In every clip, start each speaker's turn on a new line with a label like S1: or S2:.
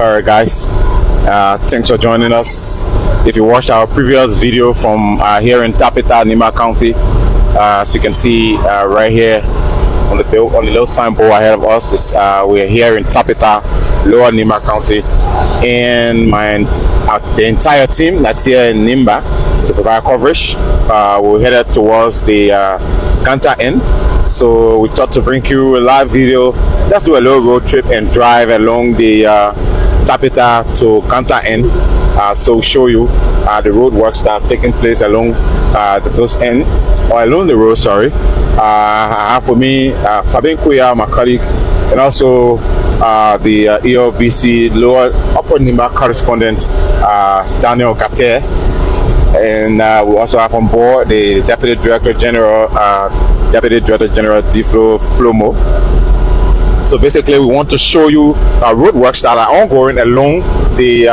S1: Alright guys, thanks for joining us. If you watched our previous video from here in Tappita, Nimba County, as you can see right here on the little signboard ahead of us, is we're here in Tappita, Lower Nimba County, and the entire team that's here in Nimba to provide coverage. We're headed towards the Ganta end, so we thought to bring you a live video. Let's do a little road trip and drive along the Tappita to Ganta end, so show you the road works that are taking place along those end, or along the road, sorry. I have for me Pavement, my colleague, and also the ELBC Lower Upper Nimba correspondent, Ganta. And we also have on board the Deputy Director General Diflo Flomo. So basically, we want to show you roadworks that are ongoing along the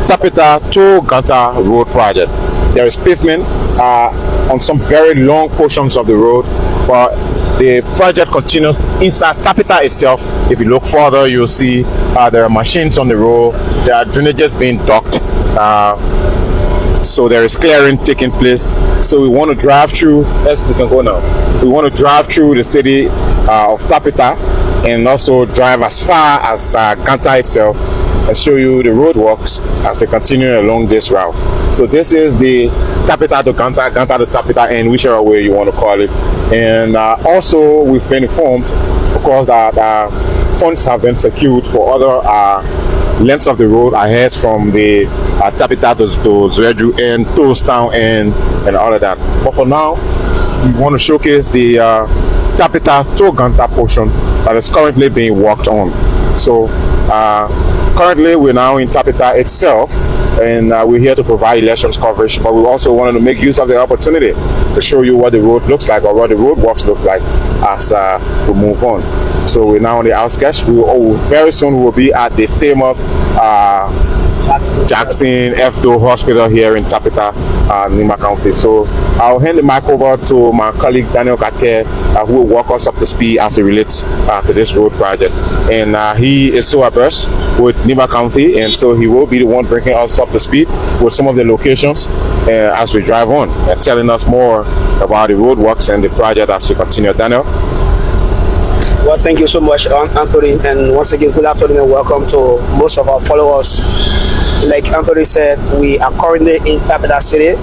S1: Tappita to Ganta road project. There is pavement on some very long portions of the road, but the project continues inside Tappita itself. If you look further, you'll see there are machines on the road. There are drainages being docked. So there is clearing taking place. So we want to drive through. Yes, we can go now. We want to drive through the city of Tappita and also drive as far as Ganta itself and show you the roadworks as they continue along this route. So this is the Tappita to Ganta, Ganta to Tappita, and whichever way you want to call it. And also we've been informed, of course, that funds have been secured for other lengths of the road ahead from the Tappita to Zredru and Town and all of that. But for now, we want to showcase the Tappita to Ganta portion that is currently being worked on. So currently we're now in Tappita itself, and we're here to provide elections coverage, but we also wanted to make use of the opportunity to show you what the road looks like, or what the roadworks look like as we move on. So we're now on the outskirts. Very soon we will be at the famous Jackson FDO Hospital here in Tappita, Nimba County. So I'll hand the mic over to my colleague Ganta, who will walk us up to speed as it relates to this road project. And he is so abreast with Nimba County, and so he will be the one bringing us up to speed with some of the locations as we drive on, and telling us more about the road works and the project as we continue. Daniel?
S2: Well, thank you so much, Anthony, and once again, good afternoon and welcome to most of our followers. Like Anthony said, we are currently in Tappita City,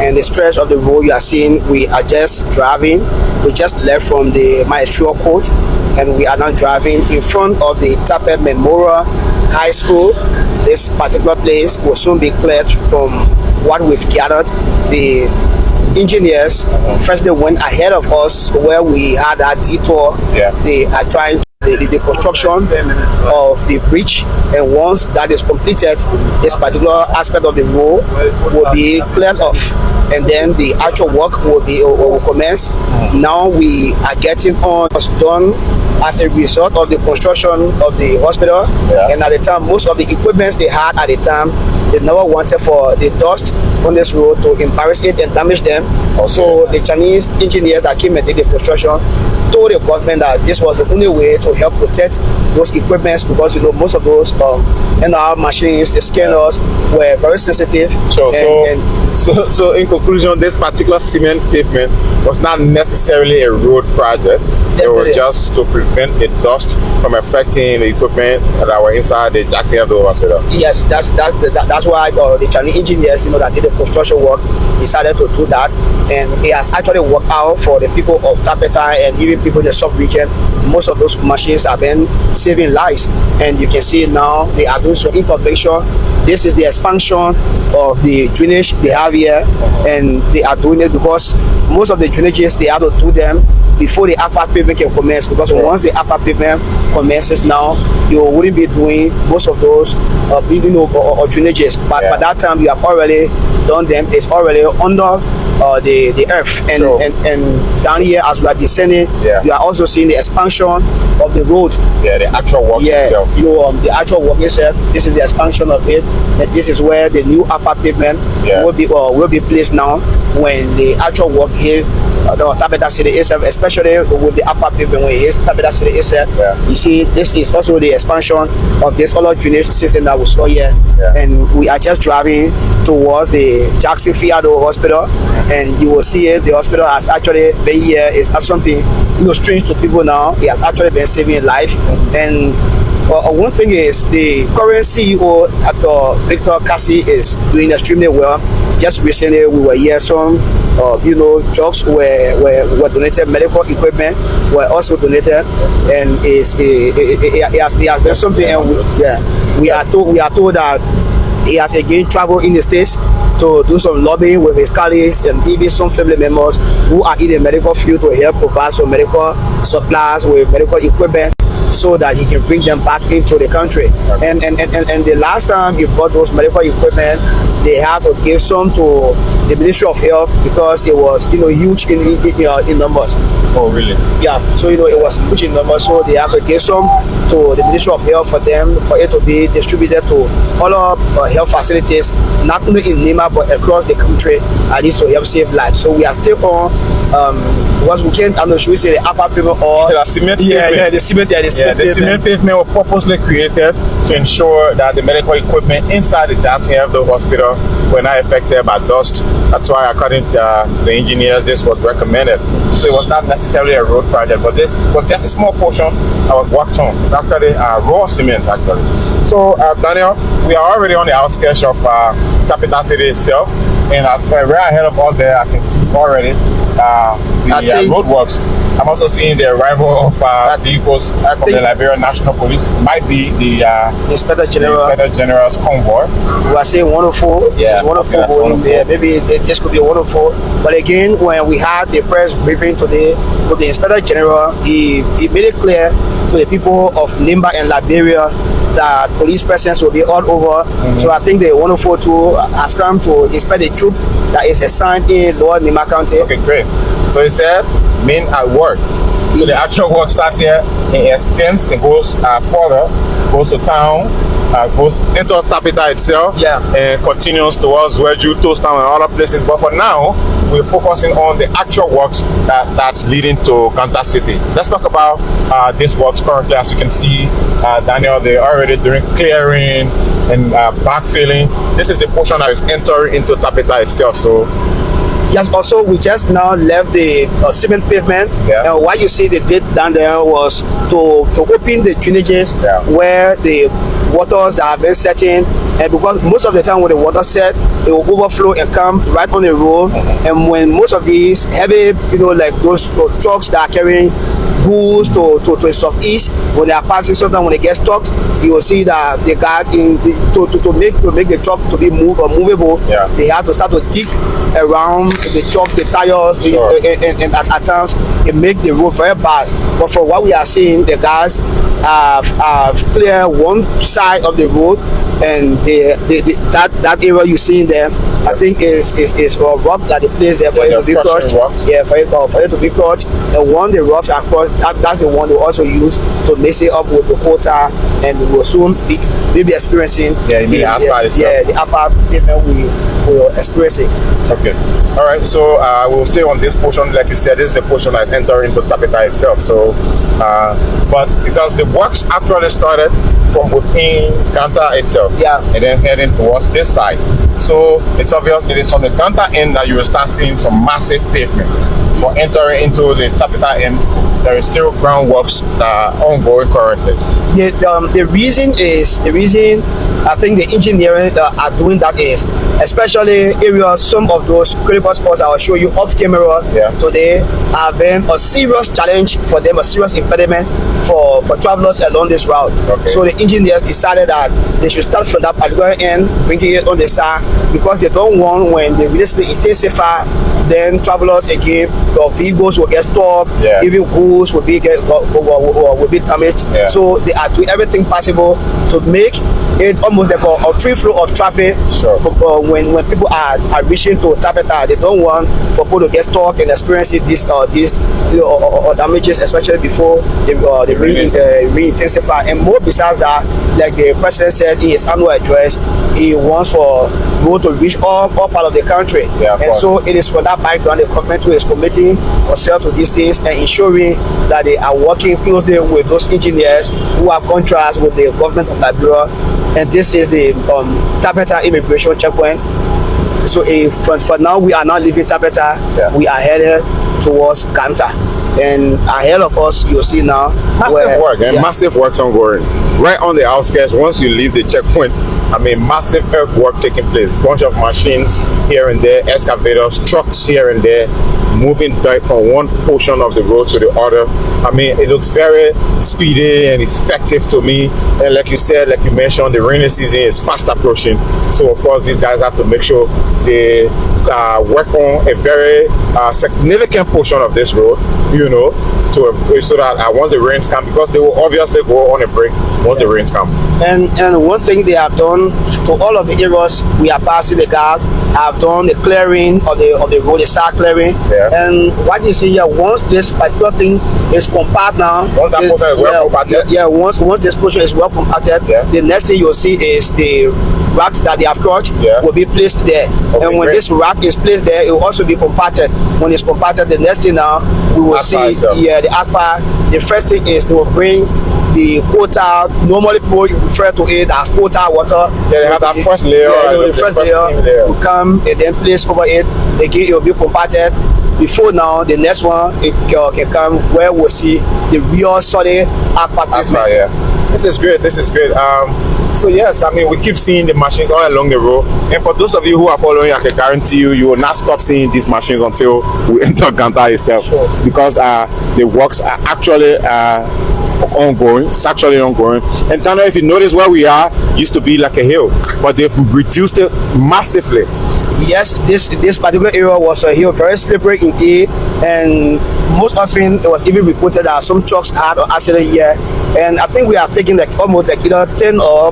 S2: and the stretch of the road you are seeing, we are just driving. We just left from the Maestro Court, and we are now driving in front of the Tappita Memorial High School. This particular place will soon be cleared from what we've gathered. The engineers first they went ahead of us where we had a detour. They are trying the construction of the bridge, and once that is completed, this particular aspect of the road will be cleared off, and then the actual work will commence. Now we are getting on. Was done as a result of the construction of the hospital, and at the time most of the equipment they had at the time, they never wanted for the dust on this road to embarrass it and damage them. So the Chinese engineers that came and did the construction told the government that this was the only way to help protect those equipments, because you know most of those NR machines, the scanners were very sensitive.
S1: So in conclusion, this particular cement pavement was not necessarily a road project. It was just to prevent the dust from affecting the equipment that were inside the Jackson FDO Hospital.
S2: Yes, that's why the Chinese engineers, you know, that did the construction work decided to do that, and it has actually worked out for the people of Tappita and even people in the sub-region. Most of those machines have been saving lives, and you can see now they are doing some intervention. This is the expansion of the drainage they have here, and they are doing it because most of the drainages they have to do them before the asphalt pavement can commence, because once the asphalt pavement commences now, you wouldn't be doing most of those or drainages, but by that time you have already done them. It's already under the earth, and down here as we are descending, you are also seeing the expansion of the road.
S1: The actual work itself.
S2: The actual work itself. This is the expansion of it, and this is where the new asphalt pavement will be placed now when the actual work is the Tappita City itself, especially with the upper pavement when it hits Tappita City itself. You see, this is also the expansion of this other drainage system that we saw here. And we are just driving towards the Jackson Fiado Hospital, and you will see it. The hospital has actually been here. It's not something strange to people now. It has actually been saving life. And one thing is the current CEO, Dr. Victor Cassie, is doing extremely well. Just recently, we were here. Some, drugs were donated. Medical equipment were also donated, and it has been something. And we are told that he has again traveled in the States to do some lobbying with his colleagues and even some family members who are in the medical field to help provide some medical supplies with medical equipment, so that he can bring them back into the country. And the last time he brought those medical equipment, they had to give some to the Ministry of Health because it was huge in numbers.
S1: Oh, really?
S2: Yeah. So it was huge in numbers, so they have to give some to the Ministry of Health for it to be distributed to all of health facilities, not only in Nimba but across the country, at least to help save lives. So we are still on what we can't, should we say the upper pavement or
S1: the cement pavement?
S2: The
S1: cement pavement was purposely created to ensure that the medical equipment inside the Jackson Fiado Hospital were not affected by dust. That's why, according to the engineers, this was recommended. So it was not necessarily a road project, but this was just a small portion that was worked on. It's actually raw cement, actually. So, Daniel, we are already on the outskirts of Tappita City itself, and as right ahead of us there, I can see already the roadworks. I'm also seeing the arrival of vehicles from the Liberia National Police. Might be the Inspector General's convoy.
S2: We are saying 104.
S1: Yeah,
S2: 104 going there. Maybe this could be 104. But again, when we had the press briefing today with the Inspector General, he made it clear to the people of Nimba and Liberia that police presence will be all over. So I think the 142 has come to inspect the troop that is assigned in Lower Nimba County.
S1: Okay, great. So it says men at work. So the actual work starts here, it extends, it goes further, goes to town, goes into Tappita itself, and continues towards Weju, Tostown, and other places. But for now, we're focusing on the actual works that's leading to Ganta City. Let's talk about these works currently. As you can see, Daniel, they're already doing clearing and backfilling. This is the portion that is entering into Tappita itself. So
S2: yes, also we just now left the cement pavement, and what you see they did down there was to open the drainages where the waters that have been setting, and because most of the time when the water set, it will overflow and come right on the road. And when most of these heavy, like those trucks that are carrying goods to the southeast, when they are passing, sometimes when they get stuck, you will see that the guys to make the truck to be movable, they have to start to dig around the truck, the tires, and at times it make the road very bad. But for what we are seeing, the guys have cleared one side of the road, and that area you see in there, I think is rock that they place there for it to be crushed. Yeah, for it to be crushed. And one the rocks are crushed, that's the one they also use to mix it up with the water, and we will soon be experiencing the asphalt pavement we will experience it.
S1: Okay. All right. So we'll stay on this portion. Like you said, this is the portion that's entering into Tappita itself. So, but because the works actually started from within Ganta itself, and then heading towards this side. So it's obvious it is from the Ganta end that you will start seeing some massive pavement. For entering into the Tappita end, there is still groundworks ongoing currently.
S2: The reason I think the engineering are doing that is, especially areas, some of those critical spots I will show you off camera today have been a serious challenge for them, a serious impediment for travelers along this route. So the engineers decided that they should start from that particular end, bringing it on the side, because they don't want, when they release the intensify, then travelers again, the vehicles will get stuck, even goods will be damaged. So they are doing everything possible to make it's almost like a free flow of traffic.
S1: Sure.
S2: When people are reaching to Tappita, they don't want for people to get stuck and experiencing this or damages, especially before they re-intensify. And more besides that, like the president said in his annual address, he wants for road to reach all part of the country.
S1: Yeah,
S2: and so it is for that background the government is committing herself to these things and ensuring that they are working closely with those engineers who have contracts with the government of Liberia. And this is the Tappita immigration checkpoint. So for now, we are not leaving Tappita.
S1: Yeah.
S2: We are headed towards Ganta. And ahead of us, you'll see now
S1: massive works ongoing right on the outskirts. Once you leave the checkpoint, I mean, massive earthwork taking place. Bunch of machines here and there, excavators, trucks here and there, moving dirt from one portion of the road to the other. I mean, it looks very speedy and effective to me. And like you said, like you mentioned, the rainy season is fast approaching. So of course, these guys have to make sure they work on a very significant portion of this road, you know, so that once the rains come, because they will obviously go on a break once the rains come.
S2: And one thing they have done to all of the areas we are passing, the guards have done the clearing of the road, the side clearing.
S1: Yeah.
S2: And what you see here, once this particular thing is compact now,
S1: once that portion is well compacted,
S2: once this portion is well compacted, the next thing you'll see is the racks that they have crushed will be placed there.
S1: Okay,
S2: and when this rack is placed there, it will also be compacted. When it's compacted, the next thing now we will see the asphalt. The first thing is they will bring the quota. Normally people refer to it as quota water.
S1: Yeah, they have that first layer.
S2: The first layer will come and then place over it. Again, it will be compacted. Before now, the next one it can come where we'll see the real solid asphalt.
S1: Yeah. This is great. This is great. So yes, I mean, we keep seeing the machines all along the road. And for those of you who are following, I can guarantee you will not stop seeing these machines until we enter Ganta itself.
S2: Sure.
S1: Because the works are actually ongoing. It's actually ongoing. And Tano, if you notice where we are, used to be like a hill, but they've reduced it massively.
S2: Yes, this particular area was a hill, very slippery indeed, and most often it was even reported that some trucks had an accident here. And I think we have taken like almost like either 10 or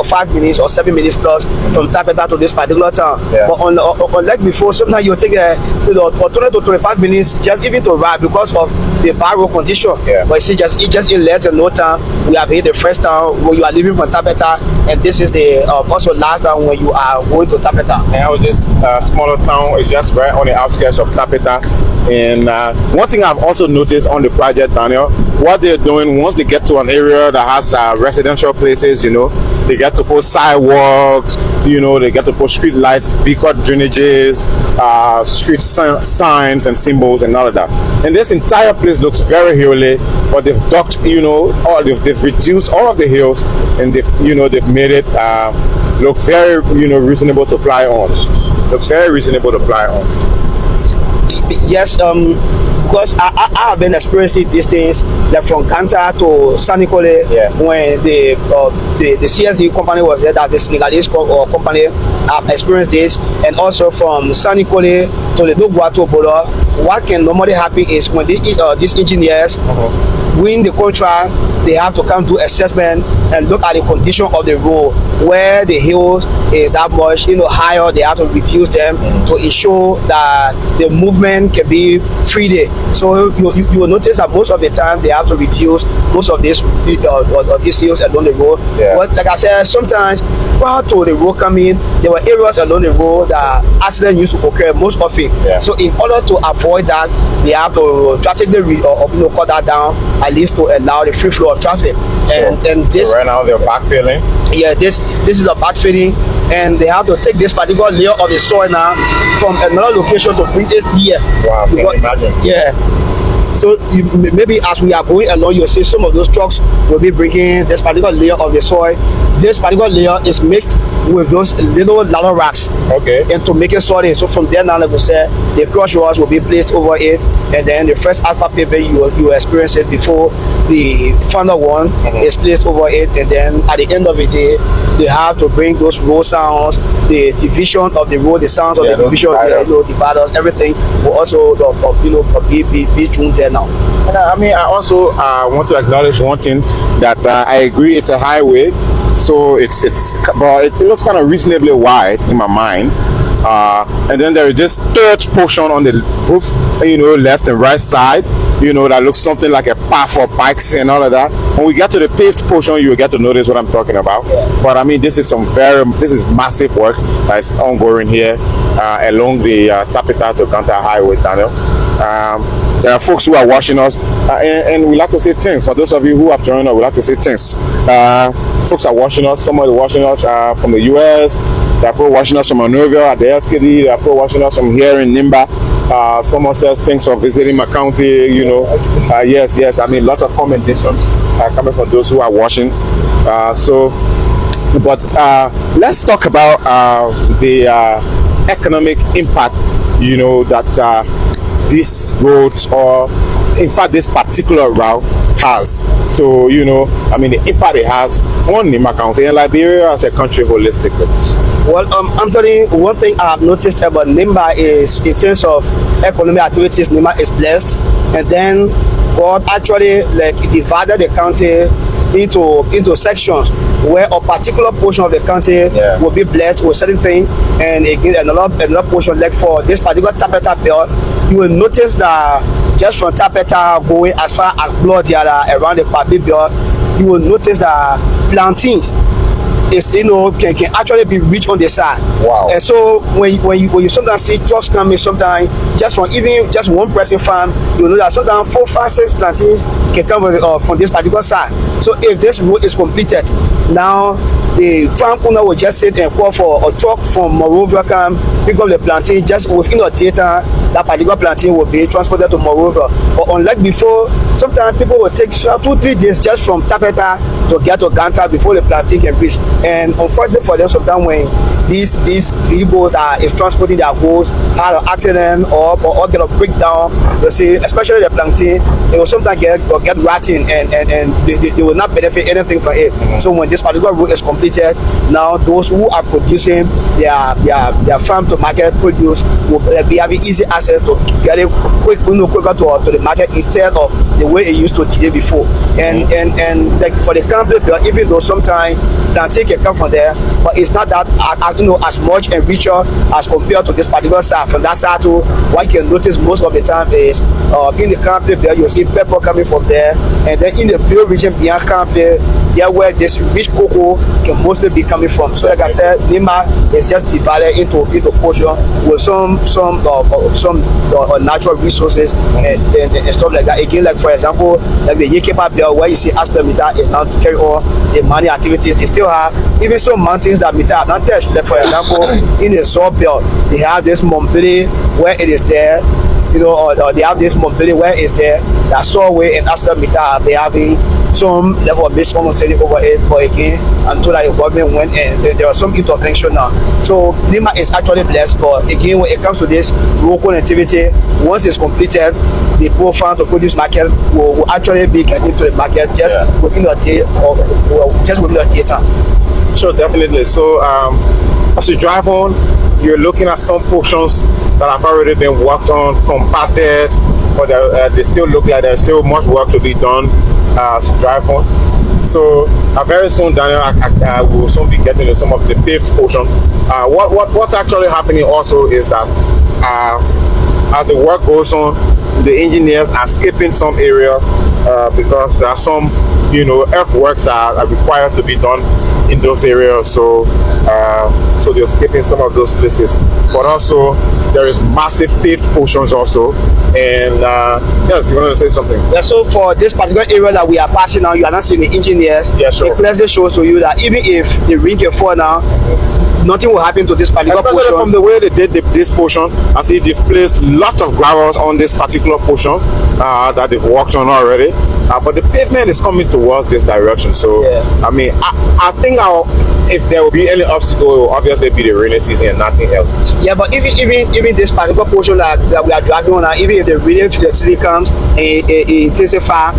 S2: 5 minutes or 7 minutes plus from Tappita to this particular town.
S1: Yeah.
S2: But unlike before, sometimes you take 20 to 25 minutes just even to ride because of the bad road condition.
S1: Yeah.
S2: But you see, just in less than no time, we have hit the first town where you are leaving from Tappita, and this is the also last town when you are going to Tappita.
S1: And I was this smaller town is just right on the outskirts of Tappita. And one thing I've also noticed on the project, Daniel, what they're doing once they get to an area that has residential places, you know, they get to put sidewalks, you know, they get to put street lights, beacon drainages, street signs and symbols and all of that. And this entire place looks very hilly, but they've docked, you know, they've reduced all of the hills, and they've made it look very, you know, reasonable to fly on. Looks very reasonable to fly on.
S2: Yes, because I have been experiencing these things like from Ganta to Saclepea when the CSD company was there, that the Senegalese company have experienced this, and also from Saclepea to the Guato border. What can normally happen is when these engineers win the contract, they have to come do assessment and look at the condition of the road. Where the hills is that much, you know, higher, they have to reduce them to ensure that the movement can be free there. So you will notice that most of the time they have to reduce most of these hills along the road. Yeah. But like I said, sometimes prior to the road coming, there were areas along the road that accidents used to occur most often. Yeah. So in order to avoid that, they have to drastically cut that down, at least to allow the free flow of traffic.
S1: Sure.
S2: And this,
S1: so right now they're backfilling.
S2: Yeah, this is a backfilling, and they have to take this particular layer of the soil now from another location to bring it here.
S1: Wow, can you imagine?
S2: Yeah. So maybe as we are going along, you'll see some of those trucks will be bringing this particular layer of the soil. This particular layer is mixed with those little ladder racks.
S1: Okay.
S2: And to make it solid. So from there now, like we said, the crush rods will be placed over it, and then the first alpha paper you experience it before the final one is placed over it, and then at the end of the day, they have to bring those road sounds, the division of the road, the sounds of the division, the dividers, everything will also be tuned there now.
S1: And I mean, I also want to acknowledge one thing, that I agree it's a highway, So but it looks kind of reasonably wide in my mind. And then there is this third portion on the roof, left and right side, that looks something like a path for bikes and all of that. When we get to the paved portion, you will get to notice what I'm talking about. But I mean, this is massive work that's ongoing here along the Tappita to Ganta Highway, Daniel. There are folks who are watching us, and we like to say thanks. For those of you who have joined us, we like to say thanks. Folks are watching us. Somebody watching us from the US. There are people watching us from Monrovia at the SKD. There are people watching us from here in Nimba. Someone says thanks for visiting my county. Yes. I mean, lots of commendations coming from those who are watching. But let's talk about the economic impact. That these roads, or in fact this particular route, has to the impact it has on Nimba County and Liberia as a country holistically.
S2: Well, Anthony, one thing I've noticed about Nimba is, in terms of economic activities, Nimba is blessed, and then God actually divided the county into sections where a particular portion of the county will be blessed with certain things, and again another portion, like for this particular Tappita belt, you will notice that just from Tappita going as far as Blood around the Pavement belt, you will notice that plantains can actually be reached on the side.
S1: Wow.
S2: And so when you sometimes see trucks coming, sometimes just from even just one person farm, you know that sometimes 4, 5, 6 plantains can come from this particular side. So if this road is completed, now the farm owner will just sit and call for a truck from Monrovia, come pick up the plantain. Just within a data, that particular plantain will be transported to Monrovia. But unlike before, sometimes people will take 2-3 days just from Tappita to get to Ganta before the plantain can reach. And unfortunately for them, sometimes when these vehicles is transporting their goods, had an accident or get a breakdown, you see, especially the plantain, they will sometimes get rotten, and they will not benefit anything from it. So when this particular road is completed, now those who are producing their farm to market produce will be having easy access to get it quicker to the market, instead of the way it used to delay before. And like for the company, even though sometimes plantain can come from there, but it's not that as much and richer as compared to this particular side. From that side to what you can notice most of the time is in the company there, you see pepper coming from there, and then in the Blue region beyond company, there where this rich cocoa can mostly be coming from. So like I said, Nimba is just divided into portion with some natural resources and stuff like that. Again, like for example, like the Yekepa belt, where you see Saclepea is now carry on the mining activities. They still have even some mountains that Mita have not touched. Like for example, in the Saw belt, they have this Mombili where it is there, or they have this Mombili where it's there. That Sawway and Saclepea, they having some level of misunderstanding over it, but again, until the government went and there was some intervention now. So Nimba is actually blessed, but again, when it comes to this local activity, once it's completed, the poor farm to produce market will actually be getting to the market just within a day, or just within a day time.
S1: Sure, definitely. So as you drive on, you're looking at some portions that have already been worked on, compacted, but they still look like there's still much work to be done as you drive on. So very soon, Daniel, I will soon be getting to some of the paved portion. What's actually happening also is that as the work goes on, the engineers are skipping some area because there are some earthworks that are required to be done in those areas, so they're skipping some of those places. But also there is massive paved portions also. And yes, you wanted to say something?
S2: Yeah, so for this particular area that we are passing now, you are not seeing the engineers.
S1: Yeah, sure.
S2: It clearly shows to you that even if the ring can fall now, nothing will happen to this particular portion.
S1: From the way they did this portion, I see they've placed lots of gravels on this particular portion that they've worked on already. But the pavement is coming towards this direction. So I mean, I think if there will be any obstacle, it will obviously be the rainy season and nothing else.
S2: Yeah, but even this particular portion that we are driving on now, even if the rainy season comes and intensify,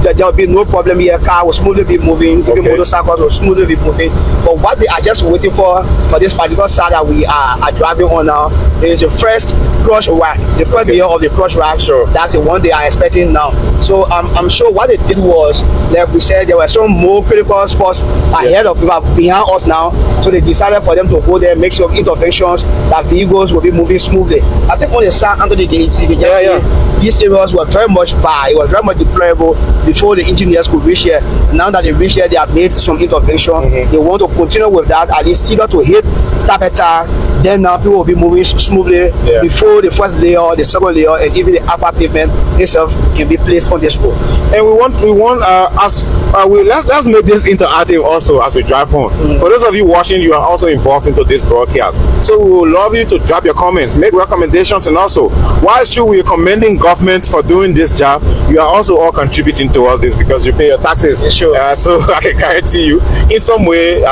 S2: there will be no problem here. Car will smoothly be moving, even motorcycles will smoothly be moving. But what we are just waiting for this particular side that we are driving on now is the first crush rack, the first layer of the crush rack.
S1: Sure.
S2: That's the one they are expecting now. So I'm sure what they did was, like we said, there were some more critical spots ahead of behind us now. So they decided for them to go there, make some interventions that vehicles will be moving smoothly. I think on the side, Anthony, these areas were very much bad. It was very much deplorable before the engineers could reach here. Now that they reach here, they have made some intervention. They want to continue with that, at least either to hit Tappita, then now people will be moving smoothly before the first layer, the second layer, and even the upper pavement itself can be placed on this road.
S1: And let's make this interactive also as we drive on. For those of you watching, you are also involved into this broadcast, so we would love you to drop your comments, make recommendations, and also why should we commending government for doing this job? You are also all contributing towards this because you pay your taxes. So I can guarantee you, in some way,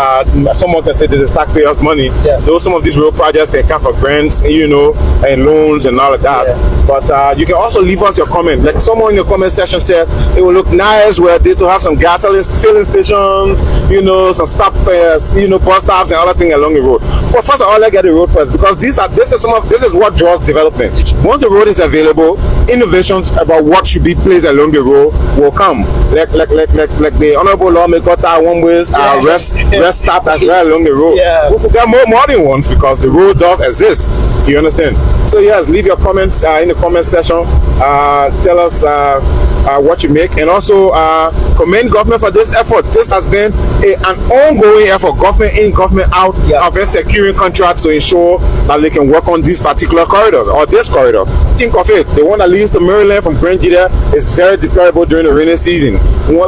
S1: someone can say this is taxpayers' money. Though some of these road projects can come for grants, you know, and loans and all of that. But you can also leave us your comment. Like someone in the comment section said, it will look nice where they to have some gas filling stations, you know, some stop, you know, bus stops and other things along the road. But first of all, let's get the road first, because this is what draws development. Once the road is available, innovations about what should be placed along the road will come. Like the honorable lawmaker one ways rest stop as well along the road. We could get more modern ones because the road does exist. You understand? So yes, leave your comments in the comment section. Tell us what you make, and also commend government for this effort. This has been an ongoing effort, government in, government out, have been securing contracts to ensure that they can work on these particular corridors or this corridor. Think of it, the one that leads to Maryland from Grand Jida is very deplorable during the rainy season.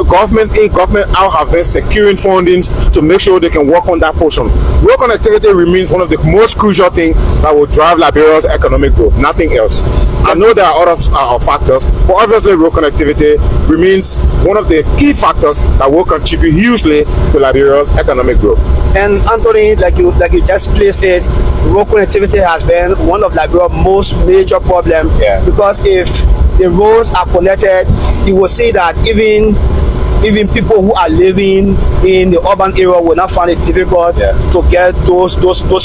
S1: Government in, government out have been securing fundings to make sure they can work on that portion. Road connectivity remains one of the most crucial things that will drive Liberia's economic growth, nothing else. I know there are other factors, but obviously road connectivity remains one of the key factors that will contribute hugely to Liberia's economic growth.
S2: And Anthony, like you just placed it, road connectivity has been one of Liberia's most major problems. Because if the roads are connected, you will see that even people who are living in the urban area will not find it difficult to get those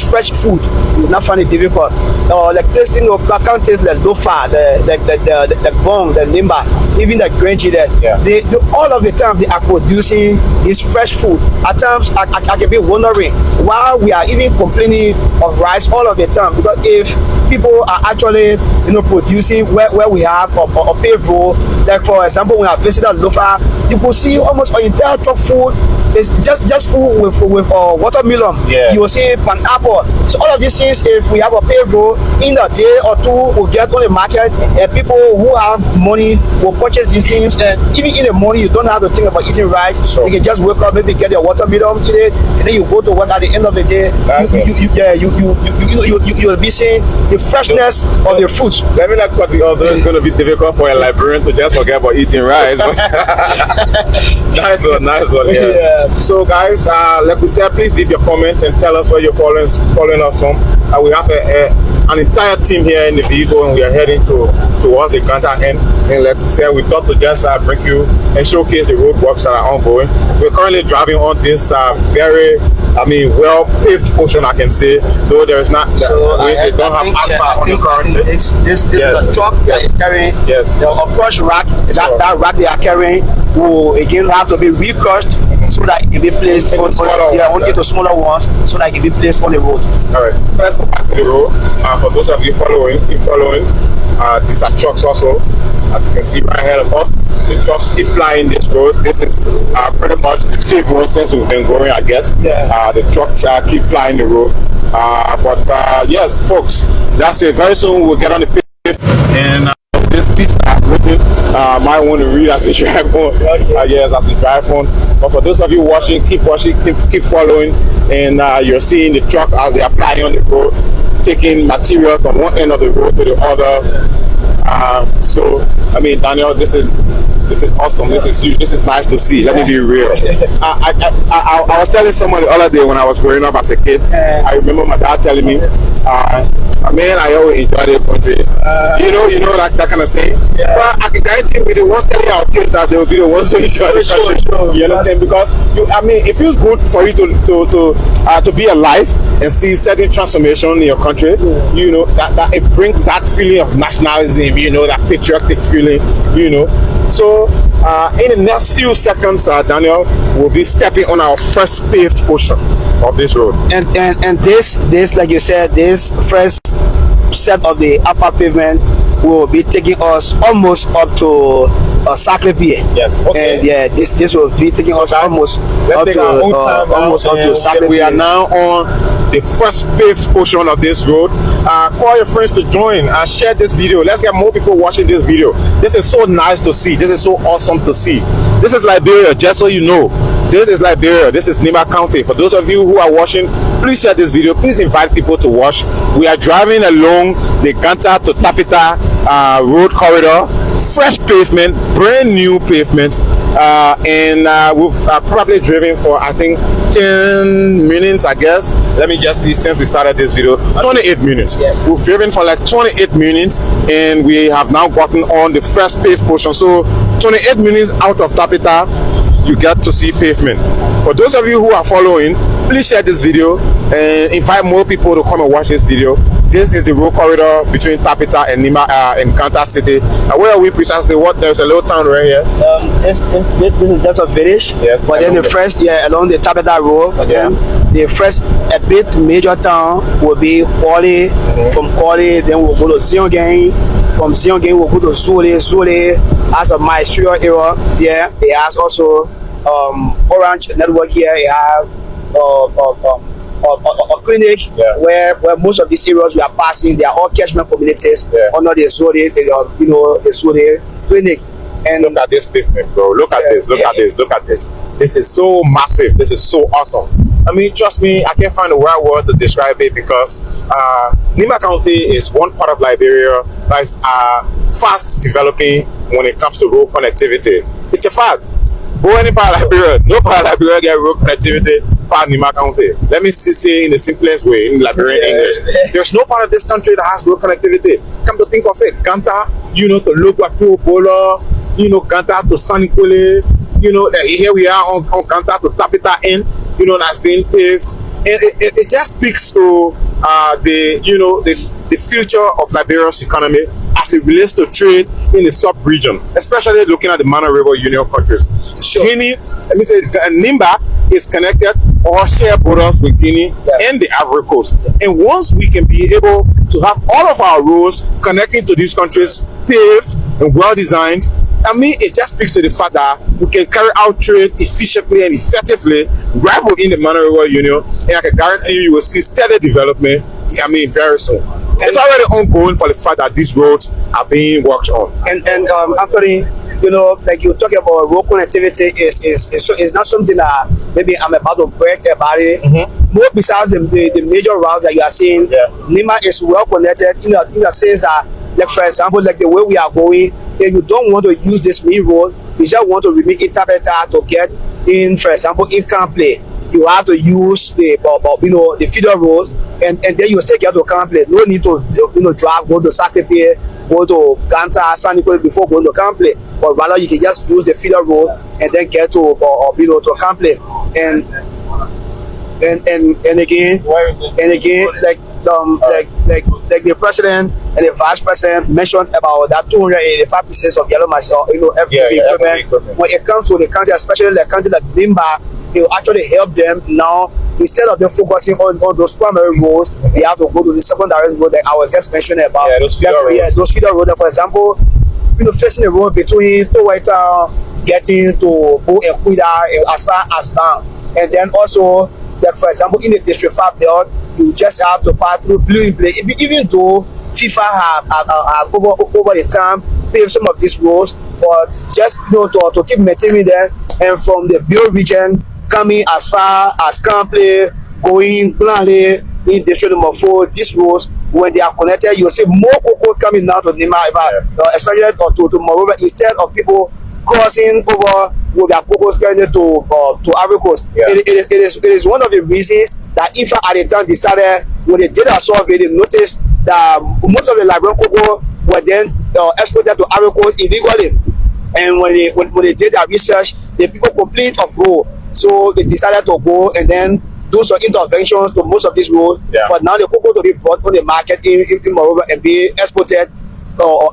S2: fresh food. You will not find it difficult. Like places, you know, counties like Lofa, the Bong, the Nimba, even the Grange there. They all of the time they are producing this fresh food. At times I can be wondering why we are even complaining of rice all of the time, because if people are actually, you know, producing where we have a paved road, like for example when I visited Lofa, you could see almost an entire truck full is just full with watermelon. You will see pineapple. So all of these things, if we have a paved road, in a day or two we'll get on the market, and people who have money will purchase these things. And even in the morning you don't have to think about eating rice. You can just wake up, maybe get your watermelon, eat it, and then you go to work. At the end of the day, you'll be seeing the freshness of the fruits.
S1: Let me not cut it off, though it's going to be difficult for a Liberian to just forget about eating rice. Nice one. So guys, like we said, please leave your comments and tell us where you're following us from. We have an entire team here in the vehicle, and we are heading towards the Ganta end. And like we said, we thought to just bring you and showcase the roadworks that are ongoing. We're currently driving on this very, well paved portion, I can say, though there is not. They don't have asphalt on the current.
S2: This is a truck that is carrying. Of course, rack that rack they are carrying will again have to be recrushed so that it can be placed on the smaller ones, so that it can be placed on the road.
S1: All right, so let's go back to the road. For those of you keep following, these are trucks also, as you can see right ahead of us. The trucks keep plying this road. This is pretty much the fifth road since we've been going, I guess. The trucks keep plying the road. But yes, folks, that's it. Very soon we'll get on the pavement, and this piece I've written, might want to read as you drive on. Yes, as you drive on. But for those of you watching, keep following, and you're seeing the trucks as they are plying on the road, taking material from one end of the road to the other. So I mean, Daniel, this is awesome. This is huge. This is nice to see. Let me be real. I was telling someone the other day when I was growing up as a kid. I remember my dad telling me, man, I always enjoy the country. You know that kind of saying. But I can guarantee you, we the ones telling our kids that they will be the ones to enjoy the country. You understand? Because it feels good for you to be alive and see certain transformation in your country. You know that it brings that feeling of nationalism. You know, that patriotic feeling. You know. So in the next few seconds, Daniel will be stepping on our first paved portion of this road.
S2: And this like you said, this first set of the upper pavement will be taking us almost up to Saclepea.
S1: Yes. Okay.
S2: And yeah, this will be taking us almost up to Saclepea.
S1: We are now on the first paved portion of this road. Call your friends to join and share this video. Let's get more people watching this video. This is so nice to see. This is so awesome to see. This is Liberia, just so you know. This is Liberia. This is Nimba County. For those of you who are watching, please share this video. Please invite people to watch. We are driving along the Ganta to Tappita road corridor. Fresh pavement, brand new pavement. And we've probably driven for, I think, 10 minutes, I guess. Let me just see, since we started this video, 28 minutes.
S2: Yes.
S1: We've driven for like 28 minutes and we have now gotten on the first paved portion. So 28 minutes out of Tappita, you get to see pavement. For those of you who are following, please share this video and invite more people to come and watch this video. This is the road corridor between Tappita and Nimba and Ganta City. Where are we precisely? There's a little town right here.
S2: This is just a village.
S1: Yes.
S2: But then the first, along the Tappita road. But then the first, a bit major town will be Kwale. From Kwale, then we'll go to Ziongang. From Ziongang, we'll go to Zule. Zule has a maestro area there. It has also Orange Network here. It has a clinic where most of these areas we are passing, they are all catchment communities under the Zule, the Zule clinic. And
S1: look at this pavement, bro. Look at this. Look at this. Look at this. This is so massive. This is so awesome. I mean, trust me, I can't find the right word to describe it because Nimba County is one part of Liberia that is fast developing when it comes to road connectivity. It's a fact. Go any part of Liberia, no part of Liberia get road connectivity part Nimba County. Let me say in the simplest way, in Liberian English. There's no part of this country that has road connectivity. Come to think of it, Ganta, to Lokwatu, Bola, Ganta to Sanikwele, here we are on Ganta to Tappita Inn, that's being paved. And it just speaks to the future of Liberia's economy as it relates to trade in the sub-region, especially looking at the Mana River Union countries.
S2: Sure.
S1: Guinea, let me say, Nimba is connected or share borders with Guinea and the Ivory Coast. And once we can be able to have all of our roads connecting to these countries paved and well designed, I mean, it just speaks to the fact that we can carry out trade efficiently and effectively right within the Mana River Union, and I can guarantee you will see steady development, very soon. It's already ongoing for the fact that these roads are being worked on.
S2: And Anthony, like you talking about road connectivity is not something that maybe I'm about to break about it. More besides the major routes that you are seeing, Nimba is well connected in a sense that, like for example, like the way we are going, if you don't want to use this main road, you just want to remain in Tappita to get in, for example, in Campley, you have to use the feeder road, and then you still get to Campley. No need to drive, go to Saclepea, go to Ganta, Sanikwele before going to Campley, but rather you can just use the feeder road and then get to to Campley. And again, like the president and the vice president mentioned about that 285 pieces of yellow machine, equipment. When it comes to the country, especially the country like Nimba, it will actually help them now. Instead of them focusing on those primary roads, they have to go to the secondary road that I was just mentioning about.
S1: Those feeder
S2: roads. For example, facing the road between Towaita, getting to Bo and Kuida as far as Bang, and then also. That, for example, in the District 5 belt, you just have to pass through Blue Play. Even though FIFA have over the time paved some of these roads, but just to keep maintaining them, and from the Bio region coming as far as Campley, going Blanley in District number 4, these roads when they are connected, you'll see more cocoa coming down to Nimba, especially to Monrovia, instead of people crossing over with their cocoa carrying it to Ivory Coast. It is one of the reasons that IFA at the time decided, when they did a survey, they noticed that most of the Liberian cocoa were then exported to Ivory Coast illegally. And when they did their research, the people complained of road. So they decided to go and then do some interventions to most of these roads. But now the cocoa to be brought on the market in Monrovia and be exported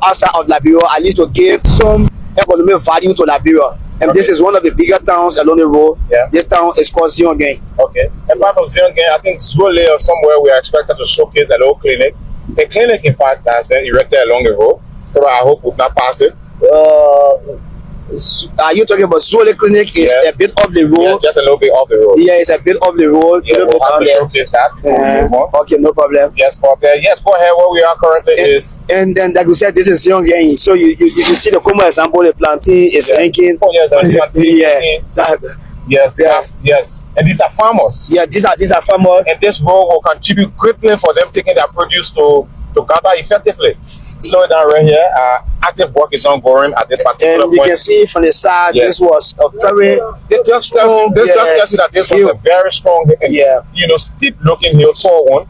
S2: outside of Liberia, at least to give some economic value to Liberia. And this is one of the bigger towns along the road. This town is called Ziongen.
S1: Okay. Apart from Ziongen, I think Zwolle or somewhere we are expected to showcase a little clinic. A clinic, in fact, has been erected along the road. So I hope we've not passed it.
S2: Are you talking about Zwolle Clinic? Is a bit off the road.
S1: Just a little bit off the road.
S2: Yeah, it's a bit off the road.
S1: We'll have to showcase that.
S2: Okay, no problem.
S1: Yes, but yes, go ahead. Where we are currently is.
S2: And then, like we said, this is Ziongen. So you see the common example, the plantain is ranking.
S1: Oh yes, there's plantain. Yes. And these are farmers.
S2: Yeah, these are farmers.
S1: And this road will contribute greatly for them taking their produce to Ganta effectively. Slow it down right here. Active work is ongoing at this particular point.
S2: And you can see from the side, this was a very
S1: just tells you that this was a very strong and steep looking hill, tall one.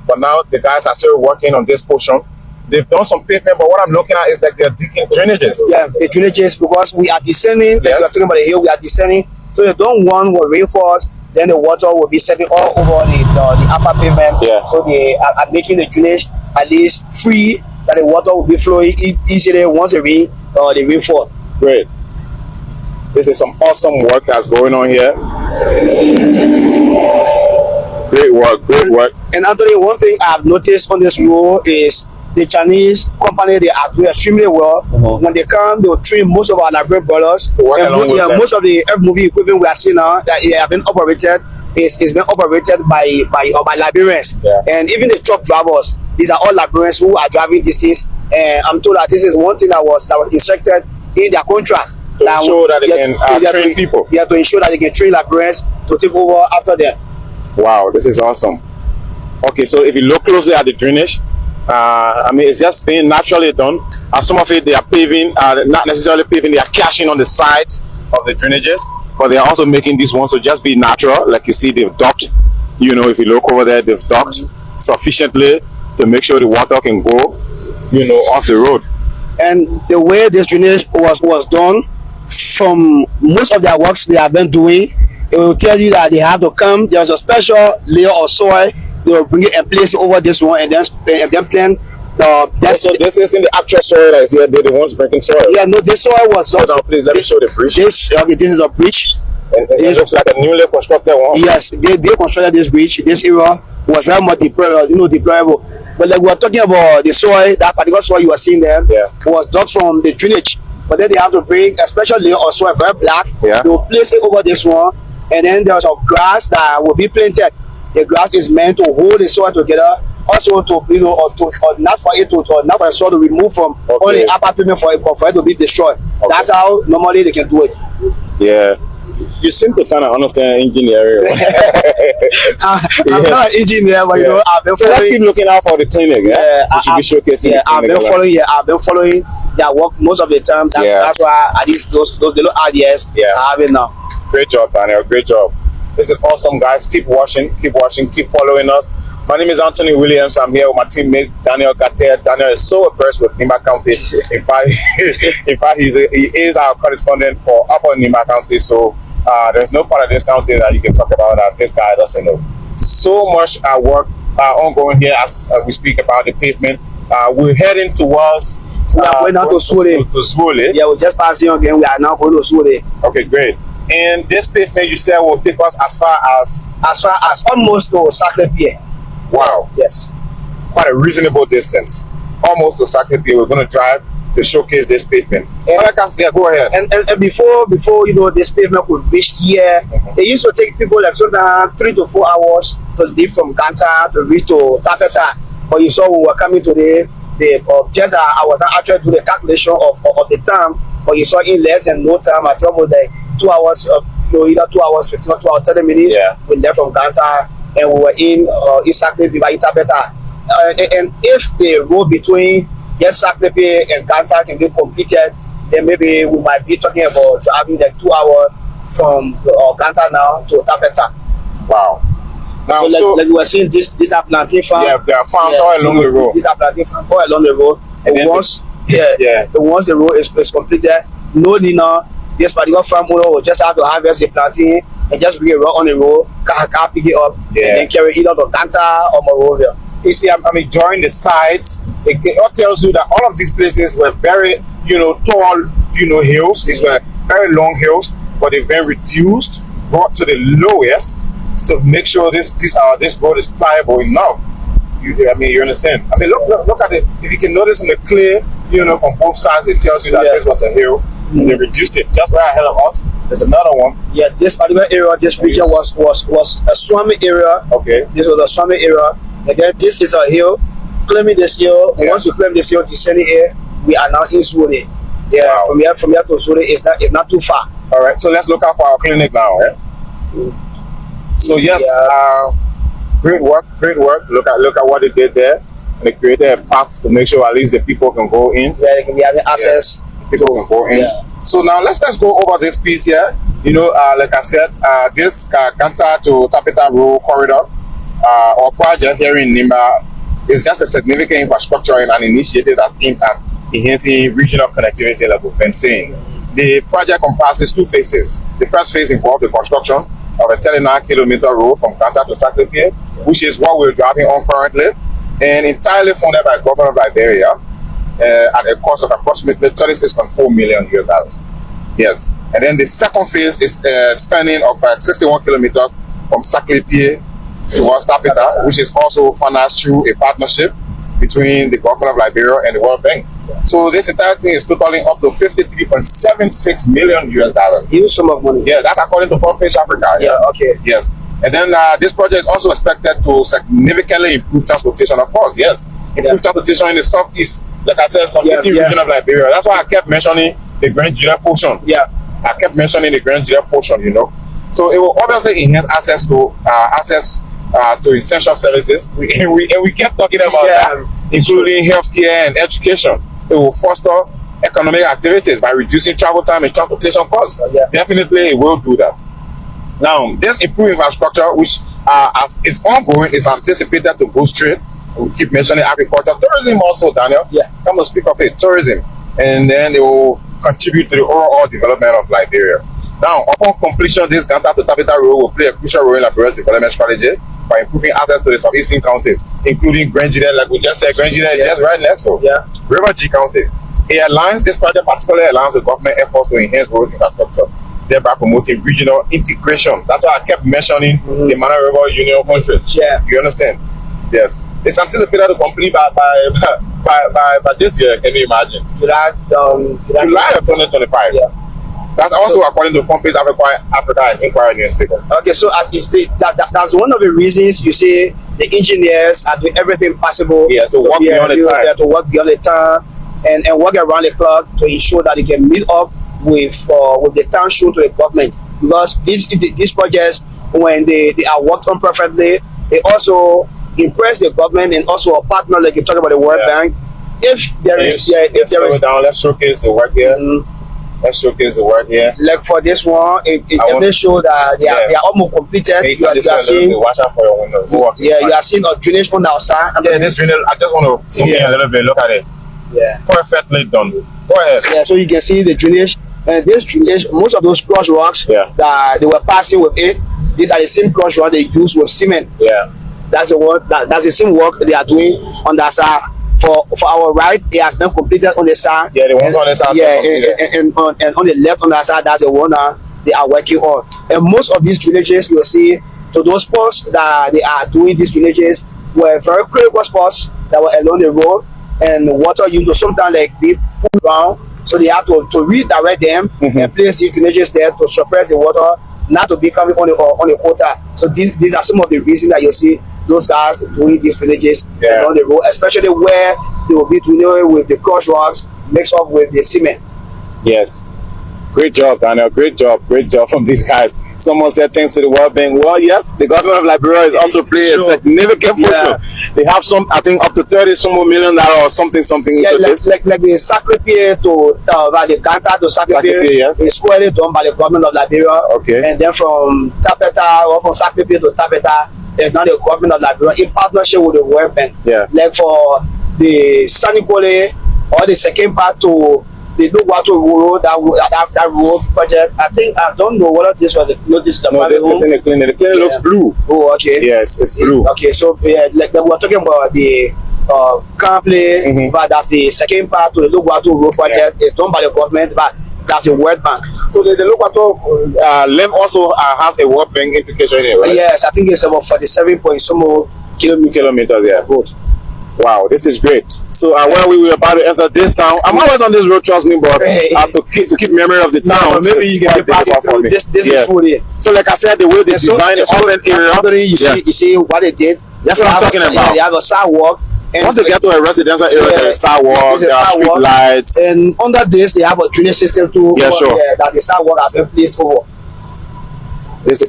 S1: But now the guys are still working on this portion. They've done some pavement, but what I'm looking at is like they're digging drainages. Yeah, the drainages, because we are descending, like we are talking about the hill, we are descending. So they don't want when rain falls, then the water will be setting all over the upper pavement. So they are making the drainage at least free, that the water will be flowing easily once the rain fall. Great. This is some awesome work that's going on here. Great work. And Anthony, one thing I've noticed on this road is the Chinese company, they are doing extremely well. When they come, they will train most of our Liberian brothers. And most of the movie equipment we are seeing now that have been operated is been operated by Liberians. And even the truck drivers, these are all Liberians who are driving these things. And I'm told that this is one thing that was instructed in their contract. To ensure that they can train people. Yeah, to ensure that they can train Liberians to take over after them. Wow, this is awesome. Okay, so if you look closely at the drainage, I mean, it's just being naturally done. Some of it they are paving, not necessarily paving, they are cashing on the sides of the drainages, but they are also making these ones to just be natural. Like you see, they've docked, if you look over there, they've docked sufficiently to make sure the water can go, off the road. And the way this drainage was done, from most of their works they have been doing, it will tell you that they have to come, there's a special layer of soil, they will bring it and place it over this one, and then plant so this isn't the actual soil that is here, they're the ones breaking soil. Yeah, no, this soil was please let me show the bridge. This is a bridge. And this looks like a newly constructed one. Yes, they constructed this bridge. This area was very much deplorable. But like we were talking about the soil, that particular soil you were seeing there was dug from the drainage. But then they have to bring a special layer of soil, very black. They will place it over this one, and then there's some grass that will be planted. The grass is meant to hold the soil together, also to not for the soil to remove from all the upper pavement for it to be destroyed. That's how normally they can do it. Yeah. You seem to kind of understand engineering. I'm not an engineer, but I've been following. Let's keep looking out for the clinic. You should be showcasing. I've been following their work most of the time. That's why at least those little ideas I have it now. Great job, Daniel. Great job. This is awesome, guys. Keep watching, keep following us. My name is Anthony Williams. I'm here with my teammate Daniel Gatter. Daniel is so impressed with Nimba County. In fact, he is our correspondent for Upper Nimba County. So there's no part of this county that you can talk about that this guy doesn't know. So much work ongoing here as we speak about the pavement. We're heading towards. We're now to Zwolle. Yeah, we're just passing again. We are now going to Zwolle. Okay, great. And this pavement you said will take us as far as almost to Saclepea. Wow. Yes. Quite a reasonable distance. Almost to Saclepea. We're going to drive to showcase this pavement. And go ahead. And before this pavement would reach here, they used to take people like 3 to 4 hours to leave from Ganta to reach to Tappita. But you saw we were coming today. I was not actually doing the calculation of the time, but you saw in less than no time. I think like 2 hours, either 2 hours 15 or 2 hours 30 minutes. We left from Ganta and we were in Saclepea by Tappita.
S2: and if the road between Saclepea and Ganta can be completed, then maybe we might be talking about driving like 2 hours from Ganta now to Tappita.
S1: Wow. Now,
S2: So like we were saying, these are planting farms.
S1: yeah, there are farms all along the road.
S2: These are planting farms all along the road.
S1: And
S2: And
S1: then
S2: once
S1: yeah.
S2: once the road is completed, no need now. This particular farm owner will just have to harvest the planting and just bring it right on the road, pick it up,
S1: Yeah.
S2: and then carry it either to Ganta or Monrovia.
S1: You see, I'm enjoying the sites. It all tells you that all of these places were very, tall, hills. These were very long hills, but they've been reduced, brought to the lowest to make sure this road is pliable enough. You understand? I mean, look at it. If you can notice in the clear, from both sides, it tells you that this was a hill, and they reduced it. Just right ahead of us, there's another one.
S2: Yeah, this particular area, this region was a swammy area.
S1: Okay.
S2: This was a swammy area. And then this is a hill. Climbing this hill,
S1: Yeah.
S2: once you climb this hill, descending here, we are now in Zure. Yeah,
S1: Wow.
S2: from here to Zure is not too far.
S1: All right. So let's look out for our clinic now. So yes, great work. Look at what they did there. They created a path to make sure at least the people can go in.
S2: Yeah, they can be having access.
S1: People can go in.
S2: Yeah.
S1: So now let's go over this piece here. Like I said, this Ganta to Tappita Road corridor or project here in Nimba is just a significant infrastructure and an initiative that's aimed at enhancing regional connectivity, like we've been saying. The project comprises 2 phases. The first phase involved the construction of a 39-kilometer road from Ganta to Saclepea, which is what we're driving on currently, and entirely funded by the government of Liberia at a cost of approximately $36.4 million US. Yes. And then the second phase is spanning of 61 kilometers from Saclepea towards Tappita, which is also financed through a partnership between the government of Liberia and the World Bank. So this entire thing is totaling up to $53.76 million US.
S2: Huge sum of money.
S1: Yeah, that's according to Front Page Africa.
S2: Yeah, okay.
S1: Yes. And then this project is also expected to significantly improve transportation, of course. Yes. Improve transportation in the southeast, like I said, southeastern region of Liberia. That's why I kept mentioning the Grand Jira portion.
S2: Yeah.
S1: I kept mentioning the Grand Jira portion, So it will obviously enhance access to essential services. We kept talking about that, including healthcare and education. It will foster economic activities by reducing travel time and transportation costs. Definitely, it will do that. Now, this improved infrastructure, which as is ongoing, is anticipated to boost trade. We keep mentioning agriculture, tourism also, Daniel.
S2: Yeah.
S1: Come and speak of it, tourism, and then it will contribute to the overall development of Liberia. Now, upon completion, this Ganta to Tappita Road will play a crucial role in Liberia's development strategy by improving access to the southeastern counties, including Grand Jira, like we just said. Grand Jira is just right next door.
S2: Yeah.
S1: River G County. This project particularly aligns with government efforts to enhance road infrastructure, thereby promoting regional integration. That's why I kept mentioning the Mana River Union countries.
S2: Yeah.
S1: You understand? Yes. It's anticipated to complete by this year. Can you imagine?
S2: July
S1: of 2025.
S2: Yeah.
S1: That's also according to Front Page Africa and Inquirer newspaper.
S2: Okay, so as is that's one of the reasons you see the engineers are doing everything possible.
S1: Yes, to work beyond the time.
S2: To work beyond the time and work around the clock to ensure that they can meet up with the Township to the government, because these projects, when they are worked on perfectly, they also impress the government and also a partner, like you talk about the World Bank. If there is
S1: let's showcase the work here. Let's showcase the work here.
S2: Like for this one, it definitely shows that they are almost completed. You are seeing,
S1: watch out for your window.
S2: you are seeing a drainage on the outside.
S1: Yeah, this drainage, I just want to zoom in a little bit. Look at it.
S2: Yeah.
S1: Perfectly done. Go ahead.
S2: Yeah, so you can see the drainage. And this drainage, most of those crush rocks that they were passing with it, these are the same crush rocks they use with cement.
S1: Yeah.
S2: That's the work. That's the same work they are doing on that side. For our right, it has been completed on the side.
S1: Yeah, the ones on the side.
S2: Yeah, and on the left on that side, that's the one that they are working on. And most of these drainages you'll see, to those spots that they are doing these drainages were very critical spots that were along the road, and water used to sometimes like be pulled down, so they have to redirect them and place these drainages there to suppress the water, not to be coming on the quota. So these are some of the reasons that you see those guys doing these drainages on the road, especially where they will be doing with the crush rocks mixed up with the cement.
S1: Yes. Great job, Daniel. Great job from these guys. Someone said thanks to the World Bank. Well, yes, the government of Liberia is also playing a significant portion. They have some, I think, up to $30 million or something.
S2: Yeah, like the Saclepea to the Ganta to Saclepea,
S1: yes,
S2: is squarely done by the government of Liberia.
S1: Okay.
S2: And then from Tappita or from Saclepea to Tappita, it's not the government of Liberia in partnership with the World Bank.
S1: Yeah.
S2: Like for the Sanicole or the second part to the Dugwato road, that road project. I don't know whether this was this
S1: is in the clinic. The clinic looks blue.
S2: Oh, okay.
S1: Yes, it's blue.
S2: Okay, so like we were talking about the Campley, but that's the second part to the Dugwato road project. It's done by the government, but that's the World Bank.
S1: So the Dugwato length also has a World Bank implication in it, right?
S2: Yes, I think it's about 47 point some more
S1: kilometers. Yeah. Good. Wow, this is great. So when we were about to enter this town, I'm always on this road, trust me, but I have to keep memory of the town.
S2: Maybe you can pass it through. This is food here.
S1: So like I said, the way they design the urban area,
S2: you see what they did.
S1: That's what I'm talking about.
S2: They have a sidewalk.
S1: Once they get to a residential area, there is sidewalk, there are street lights.
S2: And under this, they have a drainage system too.
S1: Yeah, sure.
S2: That the sidewalk has been placed over.
S1: This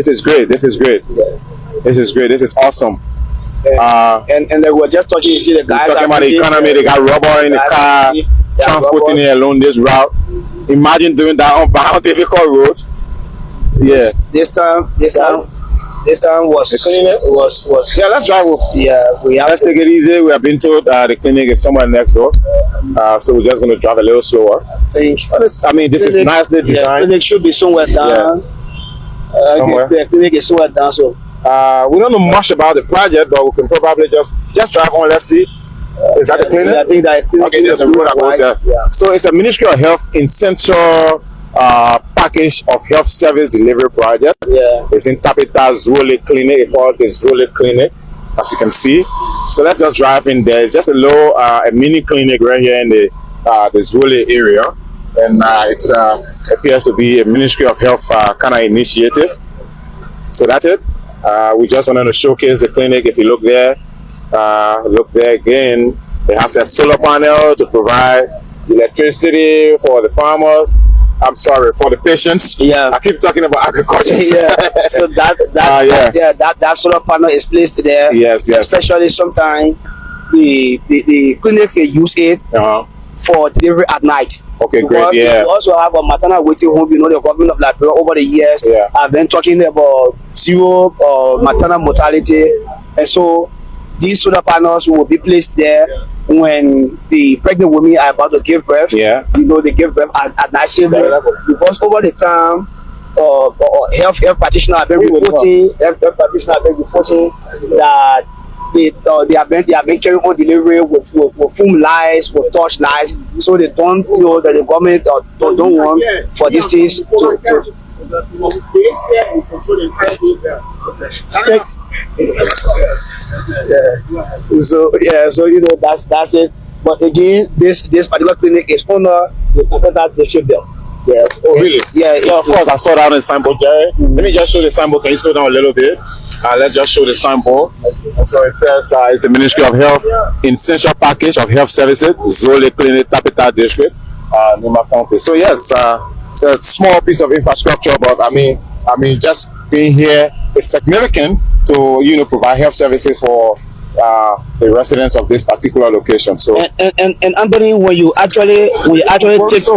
S1: is great. This is great.
S2: Yeah.
S1: This is great. This is awesome.
S2: And they were just talking. You see the guys
S1: talking about the economy. They got rubber in the car, transporting it along this route. Imagine doing that on a difficult road. Yeah.
S2: This time was.
S1: Yeah, let's drive off.
S2: Yeah,
S1: let's take it easy. We have been told the clinic is somewhere next door, so we're just going to drive a little slower.
S2: I think.
S1: I mean, this is nicely designed.
S2: The clinic should be somewhere down.
S1: Somewhere.
S2: The clinic is somewhere down. So.
S1: We don't know much about the project, but we can probably just drive on. Let's see. Is that the clinic?
S2: I think that
S1: okay, there's a road that goes there.
S2: Yeah.
S1: So it's a Ministry of Health essential package of health service delivery project.
S2: Yeah.
S1: It's in Tappita Zole Clinic. It's called the Zole Clinic, as you can see. So let's just drive in there. It's just a little a mini clinic right here in the Zole area, and it appears to be a Ministry of Health kind of initiative. So that's it. We just wanted to showcase the clinic. If you look there again, it has a solar panel to provide electricity for the farmers. I'm sorry, for the patients.
S2: Yeah,
S1: I keep talking about agriculture.
S2: Yeah, so that solar panel is placed there.
S1: Yes.
S2: Especially sometimes the clinic can use it for delivery at night.
S1: Okay, great. Yeah.
S2: We also have a maternal waiting home. You know, the government of Liberia over the years have been talking about zero maternal mortality, and so these solar panels will be placed there when the pregnant women are about to give birth.
S1: Yeah.
S2: You know, they give birth at night safely, because over the time, health practitioners have been reporting. That they have been carrying on delivery with fume lights, with torch lights, so they don't, you know, that the government don't want for these things to so you know that's it. But again, this particular clinic is under the Tappita District. Yeah.
S1: Oh, really?
S2: Yeah,
S1: of course. I saw that on the signboard, Jerry. Let me just show the signboard. Can you slow down a little bit? Let's just show the signboard. So it says it's the Ministry of Health essential package of health services, Zole Clinic, Tappita District, Nimba County. So yes, it's a small piece of infrastructure, but I mean, just being here is significant to, you know, provide health services for the residents of this particular location. So
S2: and Anthony, when you actually take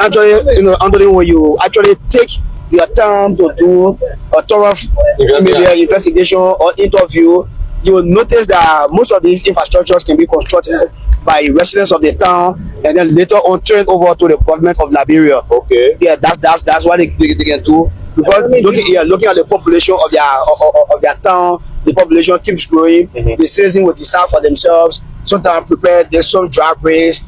S2: Anthony, when you actually take your time to do a thorough investigation or interview, you will notice that most of these infrastructures can be constructed by residents of the town and then later on turned over to the government of Liberia.
S1: Okay.
S2: Yeah, that's what they can do. Because looking at the population of their town, the population keeps growing. The citizens will decide for themselves. Sometimes prepare some drag race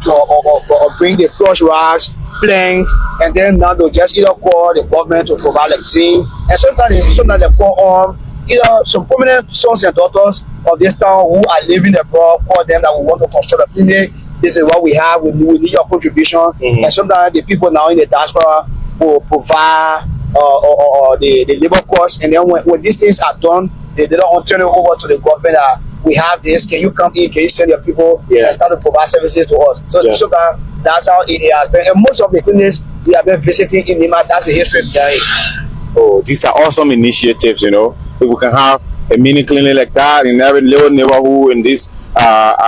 S2: or bring the crush rocks, plank, and then now they'll just either call the government to provide like zinc, and sometimes they call on some prominent sons and daughters of this town who are living abroad, call them that we want to construct a clinic. This is what we have. We need your contribution. And sometimes the people now in the diaspora will provide the labor costs, and then when these things are done, they don't turn it over to the government that we have this. Can you come in? Can you send your people and start to provide services to us? So sometimes That's how it has been. And most of the clinics we have been visiting in Nimba, that's the history behind it.
S1: Oh, these are awesome initiatives, you know. If we can have a mini clinic like that in every little neighborhood in these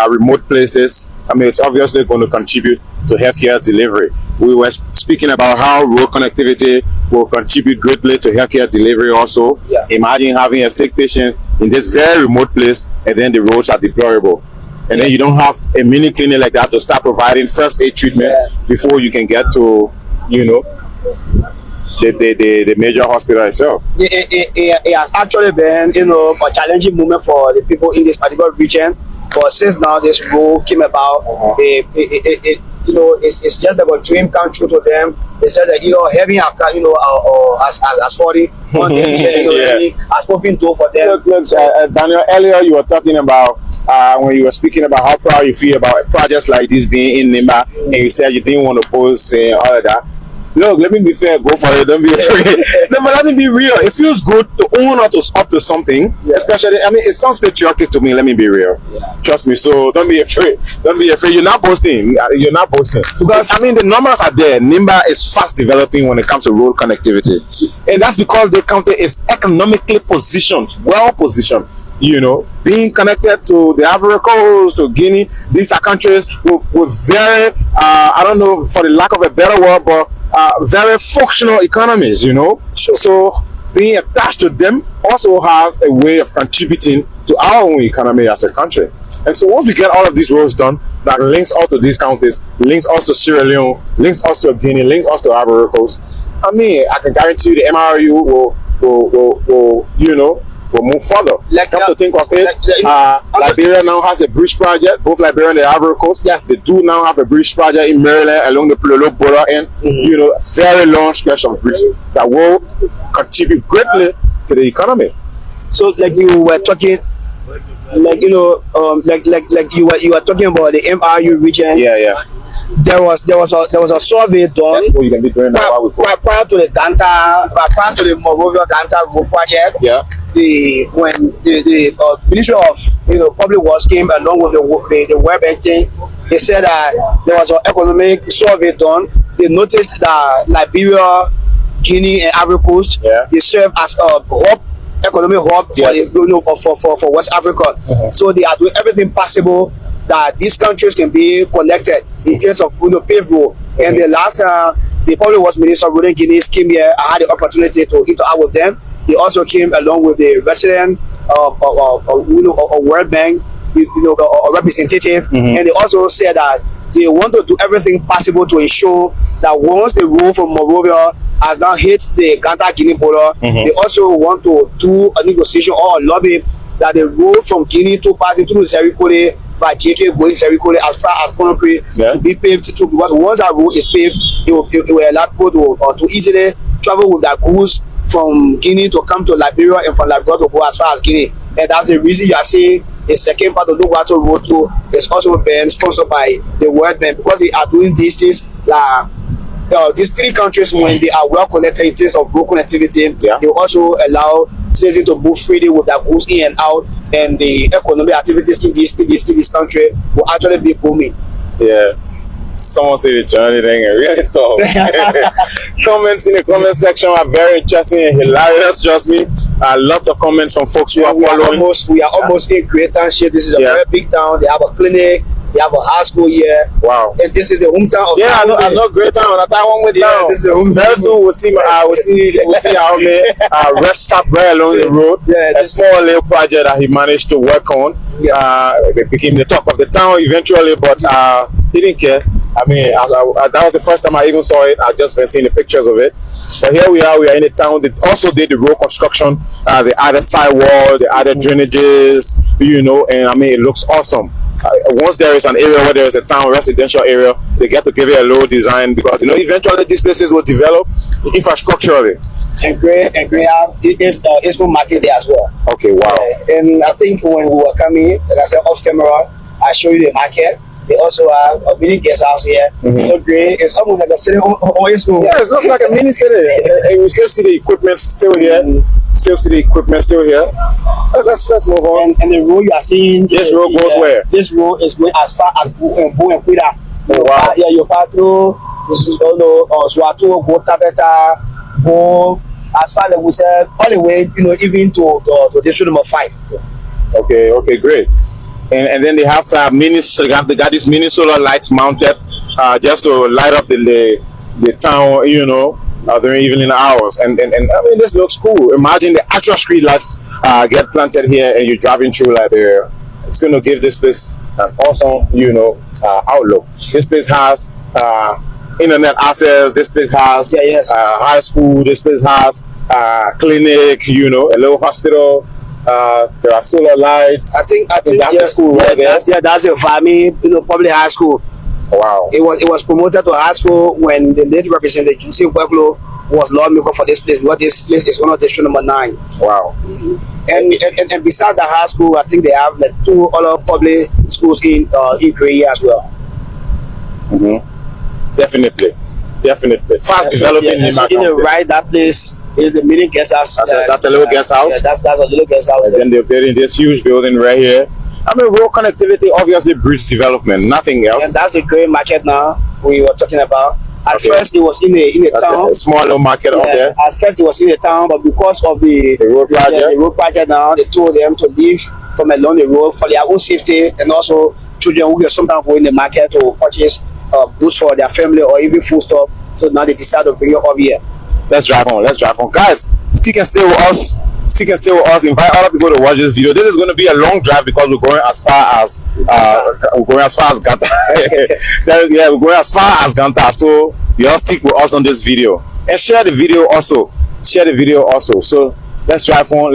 S1: remote places, I mean, it's obviously going to contribute to healthcare delivery. We were speaking about how road connectivity will contribute greatly to healthcare delivery also.
S2: Yeah.
S1: Imagine having a sick patient in this very remote place and then the roads are deplorable. And then you don't have a mini clinic like that to start providing first aid treatment before you can get to, you know, the major hospital itself.
S2: It has actually been, you know, a challenging moment for the people in this particular region. But since now this rule came about, you know, it's just like a dream come true to them. It's just like, you know, having a, you know, as 40, you know, as open door for them.
S1: Look, Daniel, earlier you were talking about when you were speaking about how proud you feel about projects like this being in Nimba, and you said you didn't want to post all of that. Look, let me be fair, go for it, don't be afraid. No, but let me be real. It feels good to own up to something, especially, I mean, it sounds patriotic to me, let me be real. Trust me, so don't be afraid. Don't be afraid. You're not boasting. You're not boasting. Because, I mean, the numbers are there. Nimba is fast developing when it comes to road connectivity. And that's because the county is economically positioned, well positioned. You know, being connected to the Ivory Coast, to Guinea, these are countries with very, I don't know, for the lack of a better word, but very functional economies, you know. So being attached to them also has a way of contributing to our own economy as a country. And so once we get all of these roads done, that links us to these counties, links us to Sierra Leone, links us to Guinea, links us to Ivory Coast, I mean, I can guarantee you the MRU will you know, will move further. Like, come to think of it, Liberia now has a bridge project, both Liberia and the Ivory Coast. They do now have a bridge project in Maryland along the Pulolo border, and you know, very long stretch of bridge that will contribute greatly to the economy. So, like you were talking, like, you know, like you were talking about the MRU region. There was a survey done prior to the Monrovia Ganta Road project. When the Ministry of, you know, Public Works came along with the World Bank thing, they said that there was an economic survey done. They noticed that Liberia, Guinea, and Ivory Coast they serve as a hub, economic hub for the, you know, for West Africa. So they are doing everything possible that these countries can be connected in terms of, you know, paved road. And the last the Public Works Minister Roden Guinea came here. I had the opportunity to interact with them. They also came along with the resident you know, a World Bank, you know, a representative, and they also said that they want to do everything possible to ensure that once the road from Monrovia has now hit the Ganta Guinea border, they also want to do a negotiation or a lobby that the road from Guinea to passing through Serikole by JK going Serikole as far as Conakry to be paved too, because once that road is paved, it will allow people to easily travel with their goods from Guinea to come to Liberia and from Liberia to go as far as Guinea. And that's the reason you are seeing the second part of the Water Road too is also being sponsored by the World Bank, because they are doing these things. These three countries, when they are well connected in terms of road connectivity, they also allow citizens to move freely with their goods in and out, and the economic activities in this country will actually be booming. Someone say the journey thing really tough. Comments in the comment section are very interesting and hilarious. Trust me, lots of comments from folks who are following. We are almost in Great Township. This is a very big town. They have a clinic. They have a high school here. Wow! And this is the hometown of. I know Great Town. I thought one way down. This is the hometown. Very soon we'll see our man rest stop right along the road. A small little project that he managed to work on. It became the talk of the town eventually, but he didn't care. I mean, that was the first time I even saw it. I've just been seeing the pictures of it. But here we are in the town. They also did the road construction. They added sidewalls, they added drainages, you know, and I mean, it looks awesome. Once there is an area where there is a town residential area, they get to give it a low design, because, you know, eventually these places will develop infrastructurally. And Gray have it's no market there as well. Okay, wow. And I think when we were coming, like I said, off camera, I show you the market. They also have a mini guest house here. So great. It's almost like a city. Yeah, it looks like a mini city. And we still see the equipment still here. Let's move on. And the road you are seeing. This road goes where? This road is going as far as Bo and Quida. Oh, wow.
S2: Yeah, you pass through. This is Swatu, go Tappita, go as far as we said, all the way, even to district number 5.
S1: Okay, okay, great. And then they have they got these mini solar lights mounted just to light up the town, during evening hours. And I mean, this looks cool. Imagine the actual street lights get planted here, and you're driving through Liberia. It's going to give this place an awesome, outlook. This place has internet access. This place has high school. This place has clinic. A little hospital. There are solar lights.
S2: I think that's
S1: the school right there.
S2: That's a family, public high school.
S1: Wow.
S2: It was promoted to high school when the late representative Joseph Pueblo was lawmaker for this place, because this place is one of district number 9.
S1: Wow.
S2: And besides the high school, I think they have like 2 other public schools in Korea as well.
S1: Definitely. Fast developing.
S2: That place is the meeting guest house.
S1: That's a little guest house.
S2: Yeah, that's a little guest house.
S1: And then they're building this huge building right here. I mean, road connectivity obviously breeds development, nothing else.
S2: And that's a great market now we were talking about. At first, it was in a town.
S1: A small little market out there.
S2: At first, it was in a town, but because of the road project now, they told them to leave from along the road for their own safety, and also children who sometimes go in the market to purchase goods for their family or even food stuff. So now they decided to bring it up here.
S1: Let's drive on. Guys, stick and stay with us. Invite other people to watch this video. This is going to be a long drive because we're going as far as Ganta. We're going as far as Ganta. So you all stick with us on this video and share the video also. So let's drive on.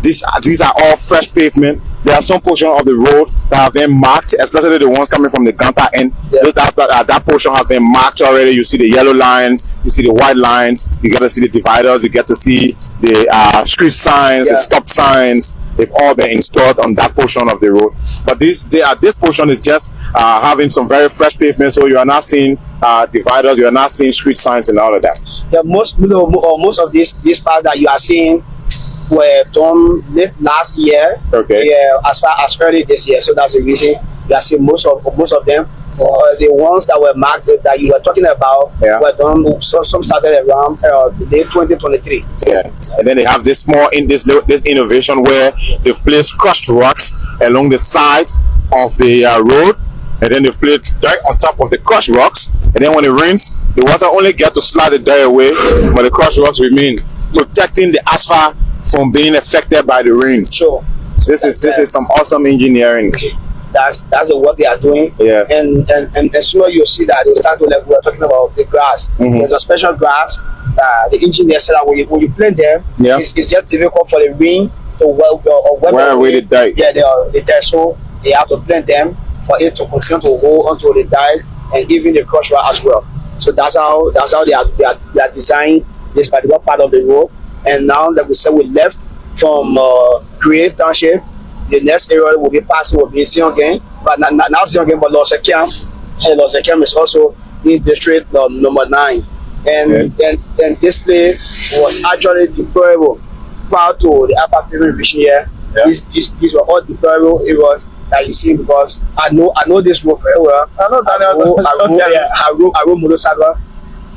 S1: These are all fresh pavement. There are some portion of the road that have been marked, especially the ones coming from the Ganta end. That portion has been marked already. You see the yellow lines, you see the white lines, you get to see the dividers, you get to see the street signs, the stop signs. They've all been installed on that portion of the road. But this portion is just having some very fresh pavement, so you are not seeing dividers, you are not seeing street signs and all of that.
S2: Most of these parts that you are seeing were done late last year.
S1: Okay.
S2: Yeah, as far as early this year. So that's the reason you are seeing most of them. The ones that were marked that you were talking about were done. So some started around the late 2023.
S1: Yeah, and then they have this innovation where they've placed crushed rocks along the sides of the road, and then they've placed dirt on top of the crushed rocks. And then when it rains, the water only get to slide the dirt away, but the crushed rocks remain, protecting the asphalt from being affected by the rains.
S2: Sure.
S1: This is some awesome engineering.
S2: That's the work they are doing.
S1: Yeah. And
S2: soon you'll see that they start to, like we were talking about, the grass. There's a special grass. The engineer said that when you plant them, it's just difficult for the rain to wear away the dye. Yeah, they so they have to plant them for it to continue to hold onto the dye and even the crushed rock as well. So that's how they are designing this particular part of the road. And now, like we said, we left from Create Township. The next area will be passing will be Siongen, but not Siongen, but Losekiam. And Losekiam is also in district number 9. And this place was actually deployable prior to the upper pavement region here. These were all deployable areas that you see, because I know this road very well. I rode motorcycle,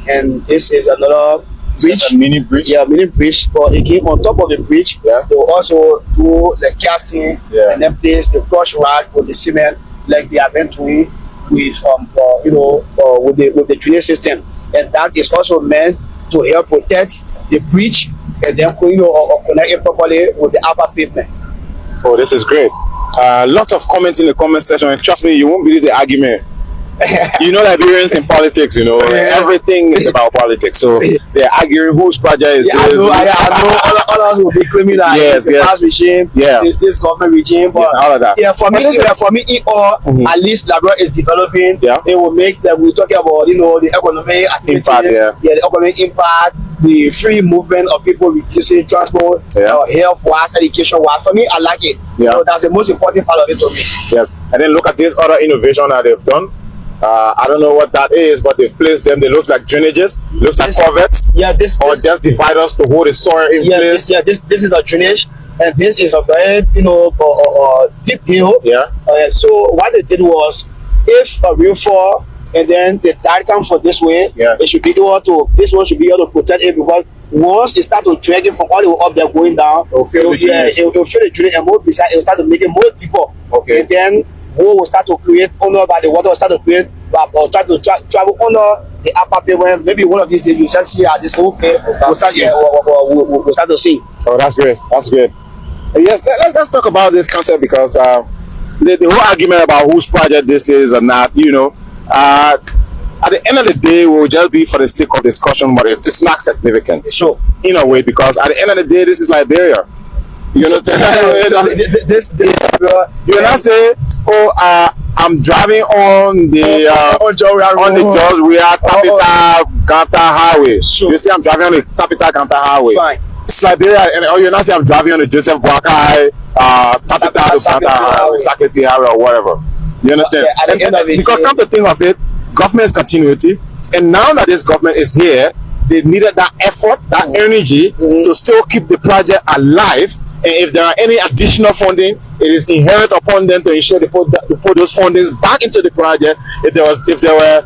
S2: and this is another bridge.
S1: A mini bridge.
S2: Yeah, mini bridge. But again, on top of the bridge, they will also do the casting and then place the crushed rock with the cement, like they are meant to with the drainage system, and that is also meant to help protect the bridge and then or connect it properly with the upper pavement.
S1: Oh, this is great. Lots of comments in the comment section, and trust me, you won't believe the argument. Liberians in politics, everything is about politics. So they're arguing whose project is this.
S2: I know all of us will be claiming that it's the past regime, it's this government regime. But
S1: all of that.
S2: Yeah, for me, at least Liberia is developing.
S1: Yeah.
S2: It will make that we're talking about, the economic activity,
S1: impact,
S2: the economic impact, the free movement of people, reducing transport, health-wise, education-wise. For me, I like it.
S1: Yeah.
S2: That's the most important part of it to me.
S1: Yes. And then look at this other innovation that they've done. I don't know what that is, but they've placed them. They look like drainages, looks like culverts, or just dividers to hold the soil in place.
S2: This is a drainage, and this is a very deep deal.
S1: Yeah.
S2: So what they did was, if a rainfall and then the tide comes from this way, it should be able to, this one should be able to protect it, because once it start to drag it from all the way up there going down, it will feel the drain, and more beside, it will start to make it more deeper. And then more will start to create under by the water will start to create or try to travel under the upper pavement. Maybe one of these days you shall see how this whole pavement will start, we'll start to see.
S1: Oh, that's great. That's good. Yes, let's talk about this concept, because the whole argument about whose project this is or not, you know, at the end of the day, will just be for the sake of discussion, but it's not significant.
S2: Sure.
S1: In a way, because at the end of the day, this is Liberia. You understand? You're not saying, oh, I'm driving on the George we are Tappita Ganta Highway. Sure. You see, I'm driving on the Tappita Ganta Highway. Fine. It's Liberia, and you're not saying I'm driving on the Joseph Boakai, Tappita Ganta Highway, Saclepea Highway, or whatever. You understand?
S2: At the end of it,
S1: because come to think of it, government's continuity, and now that this government is here, they needed that effort, that energy to still keep the project alive. And if there are any additional funding, it is inherent upon them to ensure they put those fundings back into the project. If there were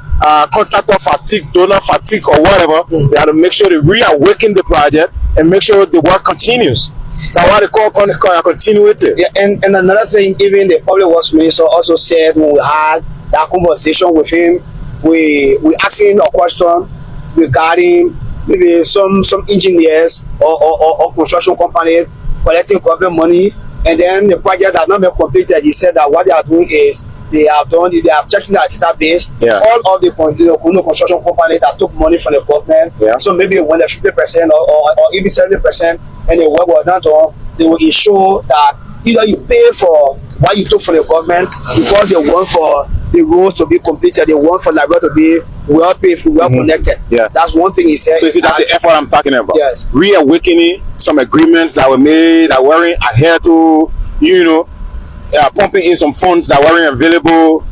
S1: contractor fatigue, donor fatigue, or whatever, they had to make sure they reawaken the project and make sure the work continues. That's why they call continuity.
S2: Yeah, and another thing, even the public works minister also said when we had that conversation with him, we asked him a question regarding maybe some engineers or construction companies collecting government money, and then the project has not been completed. He said that what they are doing is they have checked the database, all of the construction companies that took money from the government. So maybe when the 50% or even 70% and the work was not done, they will ensure that either you pay for what you took from the government because they want for the roads to be completed, they want for Liberia to be well paved, well connected. That's one thing he said.
S1: So you see, that's the effort I'm talking about.
S2: Yes.
S1: Reawakening some agreements that were made that weren't adhered to, you know, pumping in some funds that weren't available,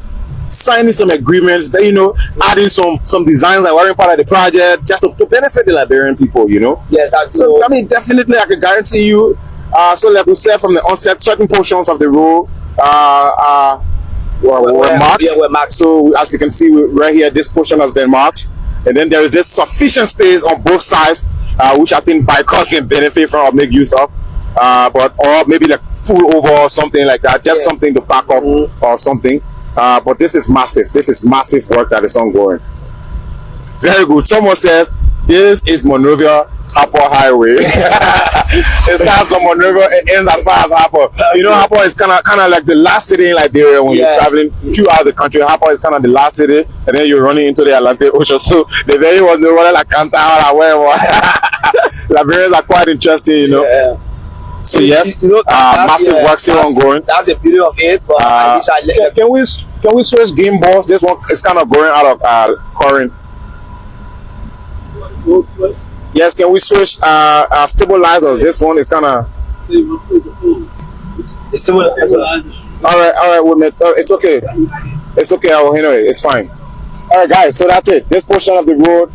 S1: signing some agreements that, you know, adding some designs that weren't part of the project just to benefit the Liberian people, you know.
S2: Yeah, that's
S1: so. I mean, definitely, I can guarantee you. So, like we said from the onset, certain portions of the road were marked.
S2: Yeah, were marked.
S1: So, as you can see right here, this portion has been marked, and then there is this sufficient space on both sides, which I think bikers can benefit from or make use of, or maybe like pull over or something like that, just something to pack up or something. But this is massive. This is massive work that is ongoing. Very good. Someone says this is Monrovia Harper Highway. It starts from Monrovia and ends as far as Harper. You know, Harper is kind of like the last city in Liberia when you're traveling throughout the country. Harper is kind of the last city, and then you're running into the Atlantic Ocean. So the very one, the one like Ganta or wherever. Liberians are quite interesting, you know.
S2: Yeah.
S1: So yes, massive work still ongoing.
S2: That's the beauty of it. But
S1: can we switch game balls? This one is kind of going out of current. Yes, can we switch stabilizers? This one is kind of. All right, it's okay. It's okay. I will handle it. It's fine. All right, guys. So that's it. This portion of the road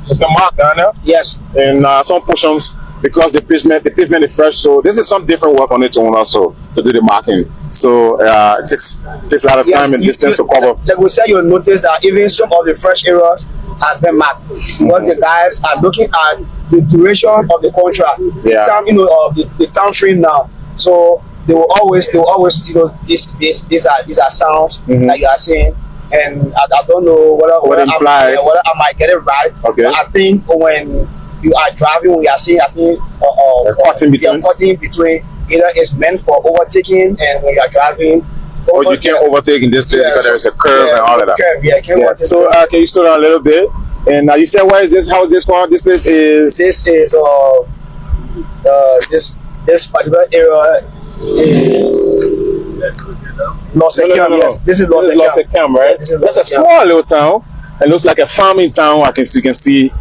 S1: has been marked down there.
S2: Yes.
S1: And some portions, because the pavement is fresh, so this is some different work on its own also to do the marking. So it takes a lot of time and distance to cover.
S2: Like we said, you'll notice that even some of the fresh areas has been marked because the guys are looking at the duration of the contract, the time, you know, of the time frame now. So they will always, you know, these are sounds that you are saying. And I don't know whether I might get it right. Okay. But I think when you are driving, when you are saying, I think cutting between, either it's meant for overtaking, and when you are driving,
S1: or you can't overtake in this place because there's a curve and all of that. So can you slow down a little bit? And you said, where is this? How is this going? This place is.
S2: This is this particular area is. Los Ekem, yes. This is Los
S1: Ekem, right? That's a small little town. It looks like a farming town. You can see.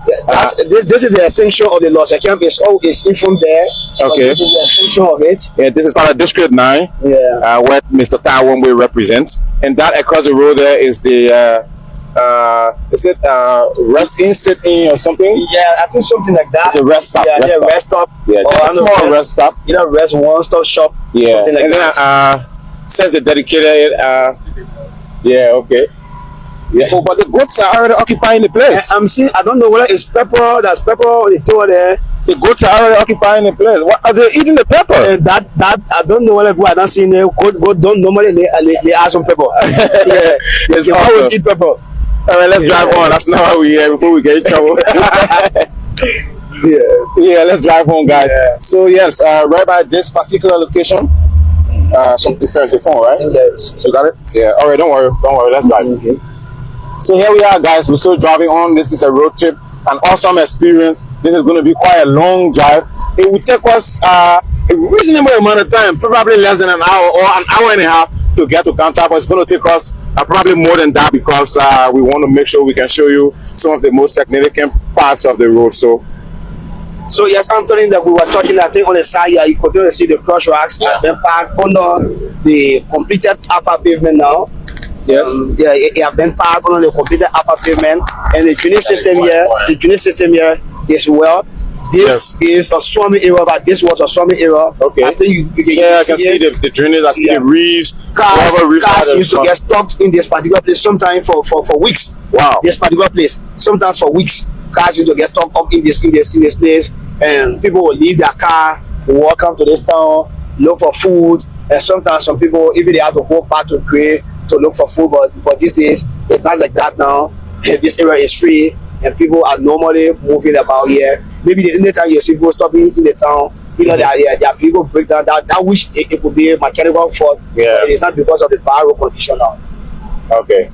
S2: This is the extension of the Los Ekem. It's in from there.
S1: Okay.
S2: This is the extension of it.
S1: Yeah, this is part of District 9. Yeah. Where Mr. Taiwanwe represents, and that across the road there is the. Is it rest in, sit in, or something?
S2: Yeah, I think something like that.
S1: It's a rest stop.
S2: Rest stop.
S1: Yeah, a small rest stop.
S2: You know, rest one-stop shop.
S1: Yeah,
S2: like
S1: and then since they dedicated it, Yeah, okay. Yeah. Oh, but the goats are already occupying the place.
S2: I'm seeing. I don't know whether it's pepper. That's pepper on the door there.
S1: The goats are already occupying the place. What are they eating the pepper?
S2: That I don't know whether people are not seeing them. Goat don't normally they add some pepper. Yeah,
S1: It's
S2: they
S1: awesome.
S2: always eat pepper.
S1: All right, let's drive on. That's not how we hear before we get in trouble. Yeah, let's drive on, guys.
S2: Yeah.
S1: So yes, right by this particular location, something turns the phone, right?
S2: Yes.
S1: So got it? Yeah. All right, don't worry. Let's drive.
S2: Okay.
S1: So here we are, guys. We're still driving on. This is a road trip, an awesome experience. This is going to be quite a long drive. It will take us a reasonable amount of time, probably less than an hour or an hour and a half to get to Ganta, but it's going to take us probably more than that because we want to make sure we can show you some of the most significant parts of the road.
S2: So yes, Anthony, that we were talking, I think on the side here, you continue to see the crush racks that been parked under the completed upper pavement now.
S1: Yes.
S2: It have been parked under the completed upper pavement, and the drainage system here is well. This is a swimming area, but this was a swimming area.
S1: Okay.
S2: I think you
S1: I can see the drainage. I see the reefs.
S2: Cars used to get stuck in this particular place sometimes for weeks.
S1: Wow.
S2: This particular place, sometimes for weeks. Cars used to get stuck up in this place, and people will leave their car, walk up to this town, look for food, and sometimes some people even they have to go back to Gray to look for food. But these days it's not like that now. This area is free, and people are normally moving about here. Maybe the only time you see people stopping in the town, their vehicle break down. That wish it could be a mechanical fault.
S1: Yeah.
S2: It is not because of the bad road condition now.
S1: Okay.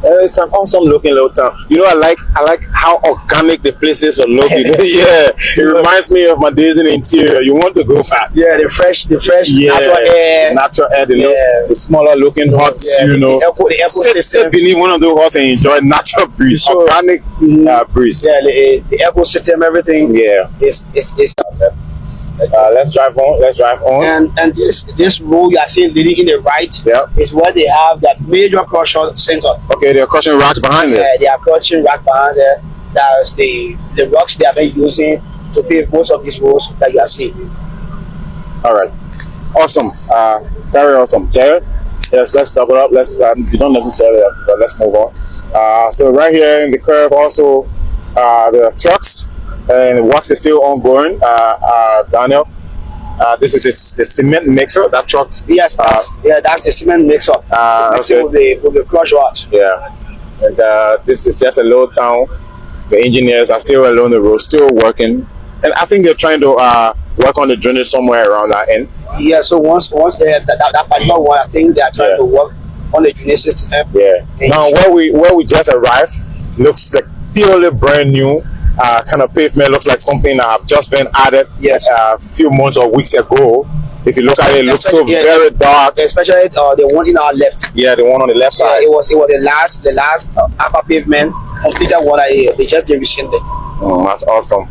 S1: It's an awesome looking little town. You know, I like how organic the places are looking. Yeah, it reminds me of my days in the interior. You want to go back?
S2: Yeah, the fresh natural air.
S1: The smaller looking huts.
S2: Yeah,
S1: the sit beneath one of those huts and enjoy natural breeze,
S2: So,
S1: organic breeze.
S2: Yeah, the ecosystem, everything.
S1: Yeah.
S2: It's
S1: Let's drive on.
S2: And this road you are seeing leading in the right is where they have that major crusher center.
S1: Okay, they're crushing rocks behind there.
S2: Yeah, they are crushing rock behind there. That's the rocks they have been using to pave most of these roads that you are seeing.
S1: All right, awesome, very awesome. Jared, yes, let's double up. You don't necessarily have, but let's move on. So right here in the curve also the trucks. And the works is still ongoing. Daniel, this is the cement mixer that truck.
S2: Yes, that's the cement mixer.
S1: Okay.
S2: with the crush rocks.
S1: Yeah, and this is just a little town. The engineers are still along the road, still working, and I think they're trying to work on the drainage somewhere around that end.
S2: Yeah. So once they have that particular one, I think they are trying to work on the drainage system.
S1: Yeah. Now where we just arrived looks like purely brand new. Kind of pavement looks like something that have just been added a few months or weeks ago. If you look at it, it looks so very dark.
S2: Especially the one in our left.
S1: Yeah, the one on the left side.
S2: It was the last upper pavement completed one here. They just did recently.
S1: Oh, that's awesome.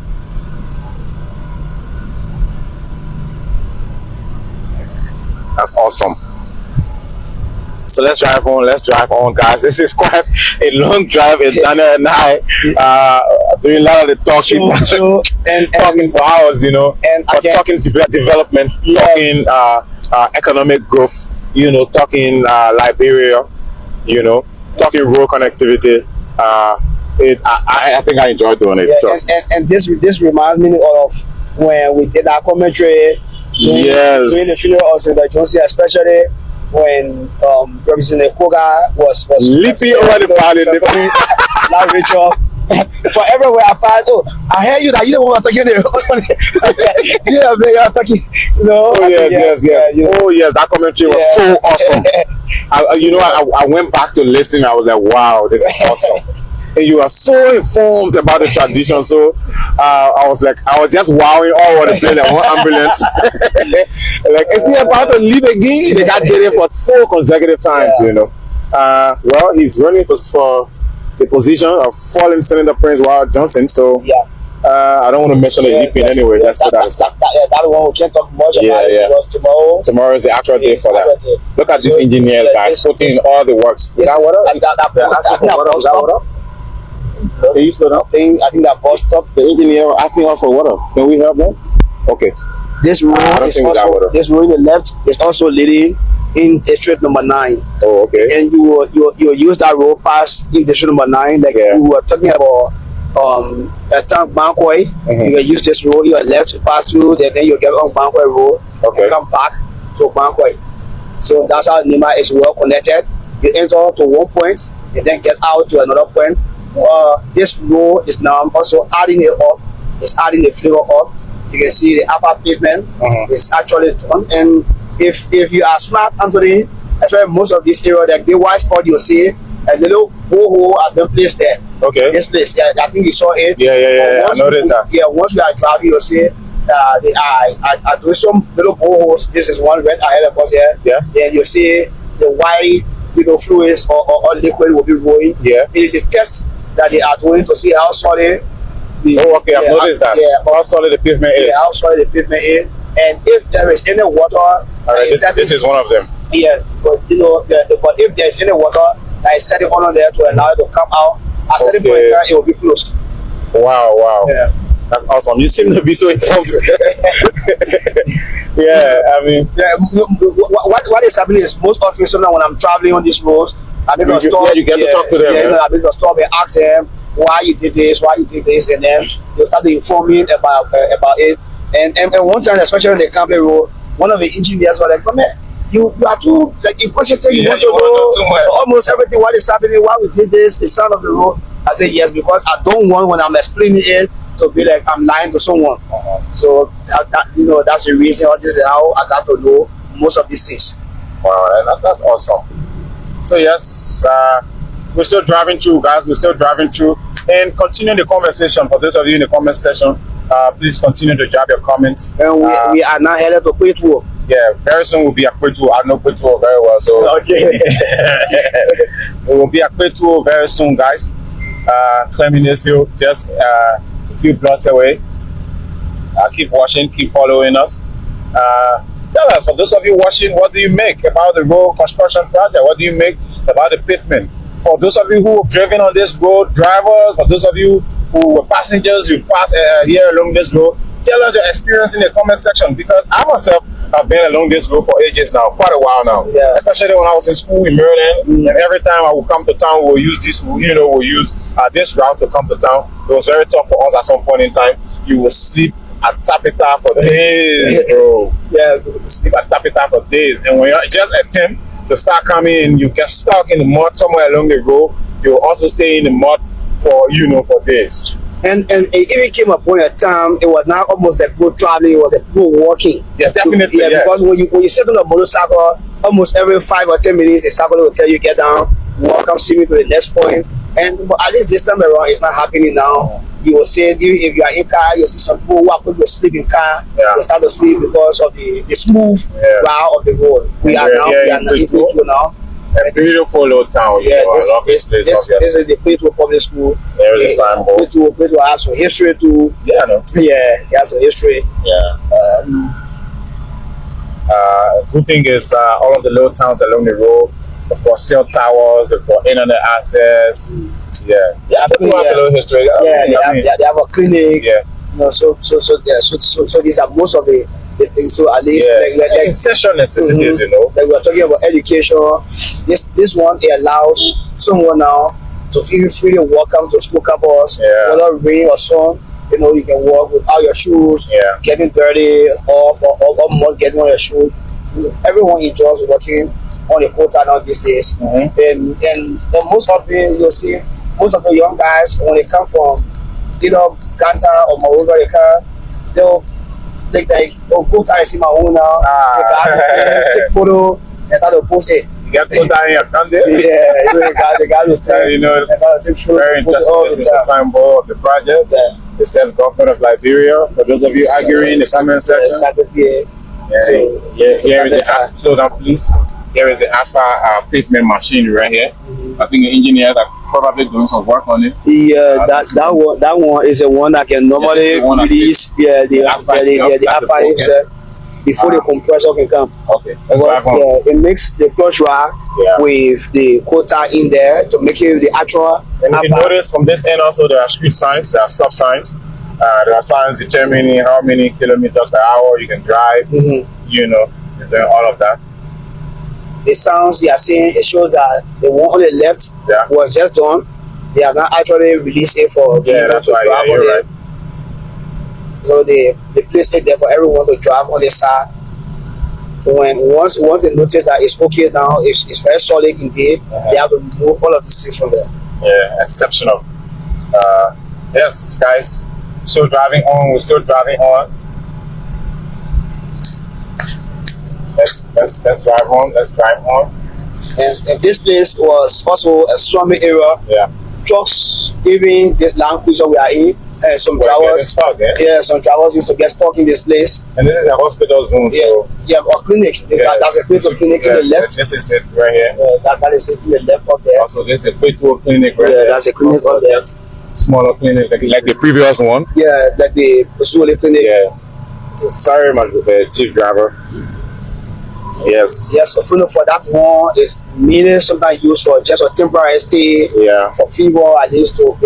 S1: That's awesome. So let's drive on, guys. This is quite a long drive. It's Daniel and I doing a lot of the talking, and talking for hours, you know, and talking development, talking economic growth, you know, talking Liberia, you know, talking road connectivity. I think I enjoyed doing it.
S2: And this reminds me of when we did our commentary during the funeral of Senator Johnson, especially when Representative Koga was
S1: leaping over the party.
S2: Now Rachel for everywhere I pass. Oh, I heard you that you don't want to talk here. Yeah, man, you're talking. You know.
S1: Oh yes. Oh yes, that commentary was so awesome. I went back to listen. I was like, wow, this is awesome. And you are so informed about the tradition. So I was just wowing all over the place like one ambulance. Like, is he about to leave again? They got did it for 4 consecutive times, you know. Well, he's running for the position of fallen Senator Prince Wild Johnson. So I don't want to mention the leaping anyway. That's
S2: that one we can't talk much about it because tomorrow
S1: is the actual day for that. Look at these engineers, guys, putting in all the works. Is that water? Can you slow down?
S2: I think that bus stop.
S1: The engineer asking us for water. Can we help them? Okay.
S2: This road in the left is also leading in district number 9.
S1: Oh, okay.
S2: And you use that road pass in district number 9, like
S1: Yeah.
S2: you were talking about at Bankway. You can use this road, your left to pass through, then you get on Bankway Road and come back to Bankway. So that's how Nimba is well connected. You enter to one point and then get out to another point. This road is now also adding it up. It's adding the flavor up. You can see the upper pavement is actually done. And if you are smart, Anthony, especially most of this area, like the white spot you see, a little borehole has been placed there.
S1: Okay.
S2: This place, yeah, I think you saw it.
S1: Yeah. I noticed that.
S2: Yeah, once you are driving, you'll see they are doing some little boreholes. This is one right ahead of us here.
S1: Yeah.
S2: Then you see the white, fluids or liquid will be rolling.
S1: Yeah.
S2: It is a test that they are doing to see how solid.
S1: I've noticed that.
S2: Yeah,
S1: how solid the pavement is.
S2: Yeah, how solid the pavement is, and if there is any water.
S1: This is one of them.
S2: Yes, but but if there is any water that is setting on there to allow it to come out, at certain point in time it will be closed.
S1: Wow.
S2: Yeah.
S1: That's awesome. You seem to be so informed. Yeah, I mean,
S2: what is happening is most often, sometimes when I'm traveling on these roads, you get to talk to them. I mean, stop and ask them why you did this, and then they start to inform me about it. And one time, especially on the Campbell Road, one of the engineers was like, "But man, you are too like in question. You want to know almost everything. What is happening? Why we did this? The sound of the road." I said yes, because I don't want when I'm explaining it to be like I'm lying to someone. So that's the reason. Or this is how I got to know most of these things.
S1: Wow, that's awesome. So yes, we're still driving through, guys. We're still driving through, and continuing the conversation. For those of you in the comment section, please continue to drop your comments.
S2: And we are now headed to Quito.
S1: Yeah, very soon we'll be at Quito. I know Quito very well, so
S2: okay.
S1: We will be at Quito very soon, guys. Climbing this hill, just a few blocks away. Keep watching, keep following us. Tell us, for those of you watching, what do you make about the road construction project? What do you make about the pavement? For those of you who have driven on this road, drivers, for those of you who were passengers, you pass here along this road, tell us your experience in the comment section, because I myself have been along this road for ages now, quite a while now.
S2: Yeah.
S1: Especially when I was in school in Maryland, and every time I would come to town, we'll use this, we'll use this route to come to town. It was very tough for us at some point in time. You will sleep at Tappita for days, bro.
S2: Yeah,
S1: sleep at Tappita for days, and when you just attempt to start coming in, you get stuck in the mud somewhere along the road. You will also stay in the mud for for days.
S2: And it even came upon a time, it was not almost like people traveling, it was like people walking.
S1: Yes, definitely.
S2: Yeah, because when you sit on a motorcycle, almost every 5 or 10 minutes, the cycle will tell you get down, walk, come see me to the next point. But at least this time around, it's not happening now. You will see, if you are in car, you see some people who are going to sleep in car. They start to sleep because of the smooth route of the road. We are in Quito now.
S1: A beautiful little town.
S2: Yeah,
S1: this
S2: is the Quito Public School.
S1: There is a signboard.
S2: Quito has some history too.
S1: Yeah, no.
S2: Yeah, it has some history.
S1: Yeah. Good thing is all of the little towns along the road, of course, cell towers, they've got internet access. Yeah, people have a little history.
S2: They have a clinic.
S1: Yeah.
S2: So these are most of the things. So at least like
S1: essential necessities,
S2: like we're talking about education. This one, it allows someone now to feel freely welcome to school campus, whether rain or sun. You can walk without your shoes getting dirty or mud getting on your shoes. Everyone enjoys working on the quota now these days. And most of it, you'll see most of the young guys, when they come from Ganta or Maruga, they'll quota is in my own now. The guys will take photo and start to post it.
S1: You get quota in your country?
S2: Yeah, the guys will take photo.
S1: Very interesting. This is the signboard of the project. It says Government of Liberia. For those of you arguing in the comment section.
S2: Saclepea.
S1: Here is the slow down, please. Here is the asphalt pavement machine right here. I think the engineers are probably doing some work on it. Yeah,
S2: that one is the one that can normally release the asphalt before the compressor can come.
S1: Okay.
S2: Because it makes the clutch rack with the quota in there to make it the actual.
S1: And you can notice from this end also there are street signs, there are stop signs. There are signs determining how many kilometers per hour you can drive. You're doing all of that.
S2: the sounds they are saying, it shows that the one on the left was just done. They have not actually released it for people to drive on it. So they place it there for everyone to drive on the side. Once they notice that it's okay now, it's very solid indeed, they have to remove all of these things from there.
S1: Yeah, exceptional. Yes, guys, still driving on. We're still driving on. Let's drive on. Let's drive on.
S2: And this place was also a swampy area.
S1: Yeah.
S2: Trucks, even this Land Cruiser we are in, and some drivers. Some drivers used to get stuck in this place.
S1: And this is a hospital zone. So
S2: a clinic. That's a clinical clinic in the left.
S1: This is it right here.
S2: That is it in the left up there.
S1: Also, this is a clinical clinic right there.
S2: That's a clinic up there.
S1: Smaller clinic, like the previous one.
S2: Yeah, like the Pasuli clinic.
S1: Yeah. So sorry, my chief driver. Yes.
S2: Yes, so for that one is mainly sometimes used for just a temporary stay.
S1: Yeah.
S2: For fever, at least to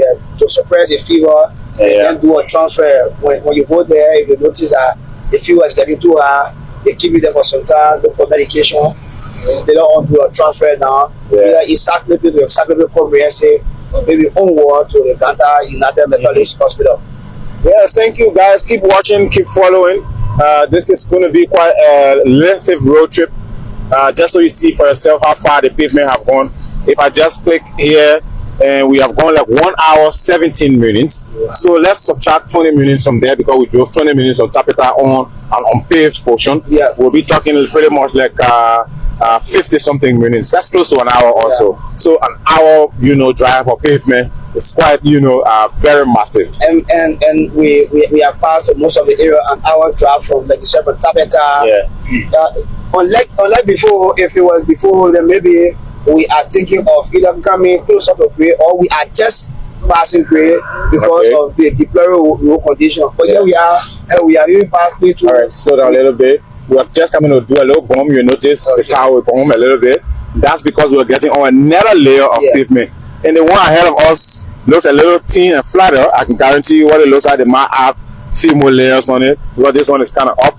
S2: suppress the fever. And then do a transfer. When you go there, if you notice that the fever is getting too high, they keep you there for some time, look for medication. They don't want to do a transfer now. Either it's Saclepea to Saclepea Comprehensive, or maybe onward to the Ganta United Methodist Hospital.
S1: Yes, thank you guys. Keep watching, keep following. This is going to be quite a lengthy road trip. Just so you see for yourself how far the pavement have gone. If I just click here, and we have gone like 1 hour 17 minutes. So let's subtract 20 minutes from there because we drove 20 minutes on Tappita on an unpaved portion. We'll be talking pretty much like 50 something minutes. That's close to an hour also. So an hour, drive or pavement is quite, very massive.
S2: And we have passed most of the area, an hour drive from, like you said, from Tappita. Unlike before, if it was before, then maybe we are thinking of either coming closer to Gray or we are just passing Gray because of the deplorable road condition. But here we are even past Gray too.
S1: Alright, slow down a little bit. We are just coming to do a little bump. You notice the car will bump a little bit. That's because we are getting on another layer of pavement. And the one ahead of us looks a little thin and flatter. I can guarantee you what it looks like. They might have few more layers on it because this one is kind of up.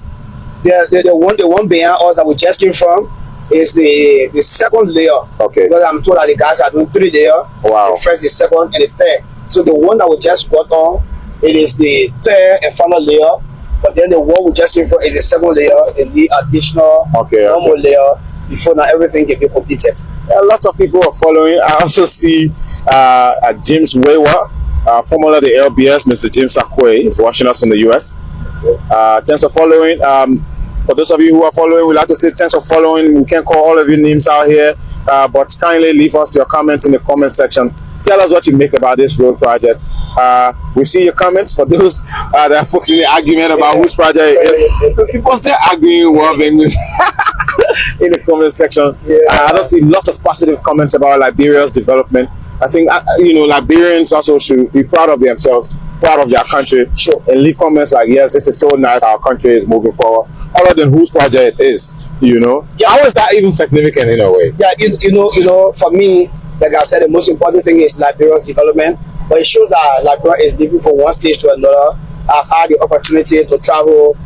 S2: The one behind us that we just came from is the second layer. Because I'm told that the guys are doing 3 layers.
S1: Wow.
S2: The first, the second, and the third. So the one that we just got on, it is the third and final layer. But then the one we just came from is the second layer, and the additional normal layer before now everything can be completed.
S1: Lots of people are following. I also see James Wewa, formerly of the LBS, Mr. James Akwe, is watching us in the US. Thanks for following. For those of you who are following, we'd like to say thanks for following. We can't call all of your names out here, but kindly leave us your comments in the comment section. Tell us what you make about this road project. We see your comments. For those that are folks in the argument about whose project it is, people still arguing one English in the comment section. I don't see lots of positive comments about Liberia's development. I think Liberians also should be proud of themselves, proud of their country, and leave comments like, yes, this is so nice, our country is moving forward, other than whose project it is. How is that even significant in a way?
S2: For me, like I said, the most important thing is Liberia's development, but it shows that Liberia is living from one stage to another. I've had the opportunity to travel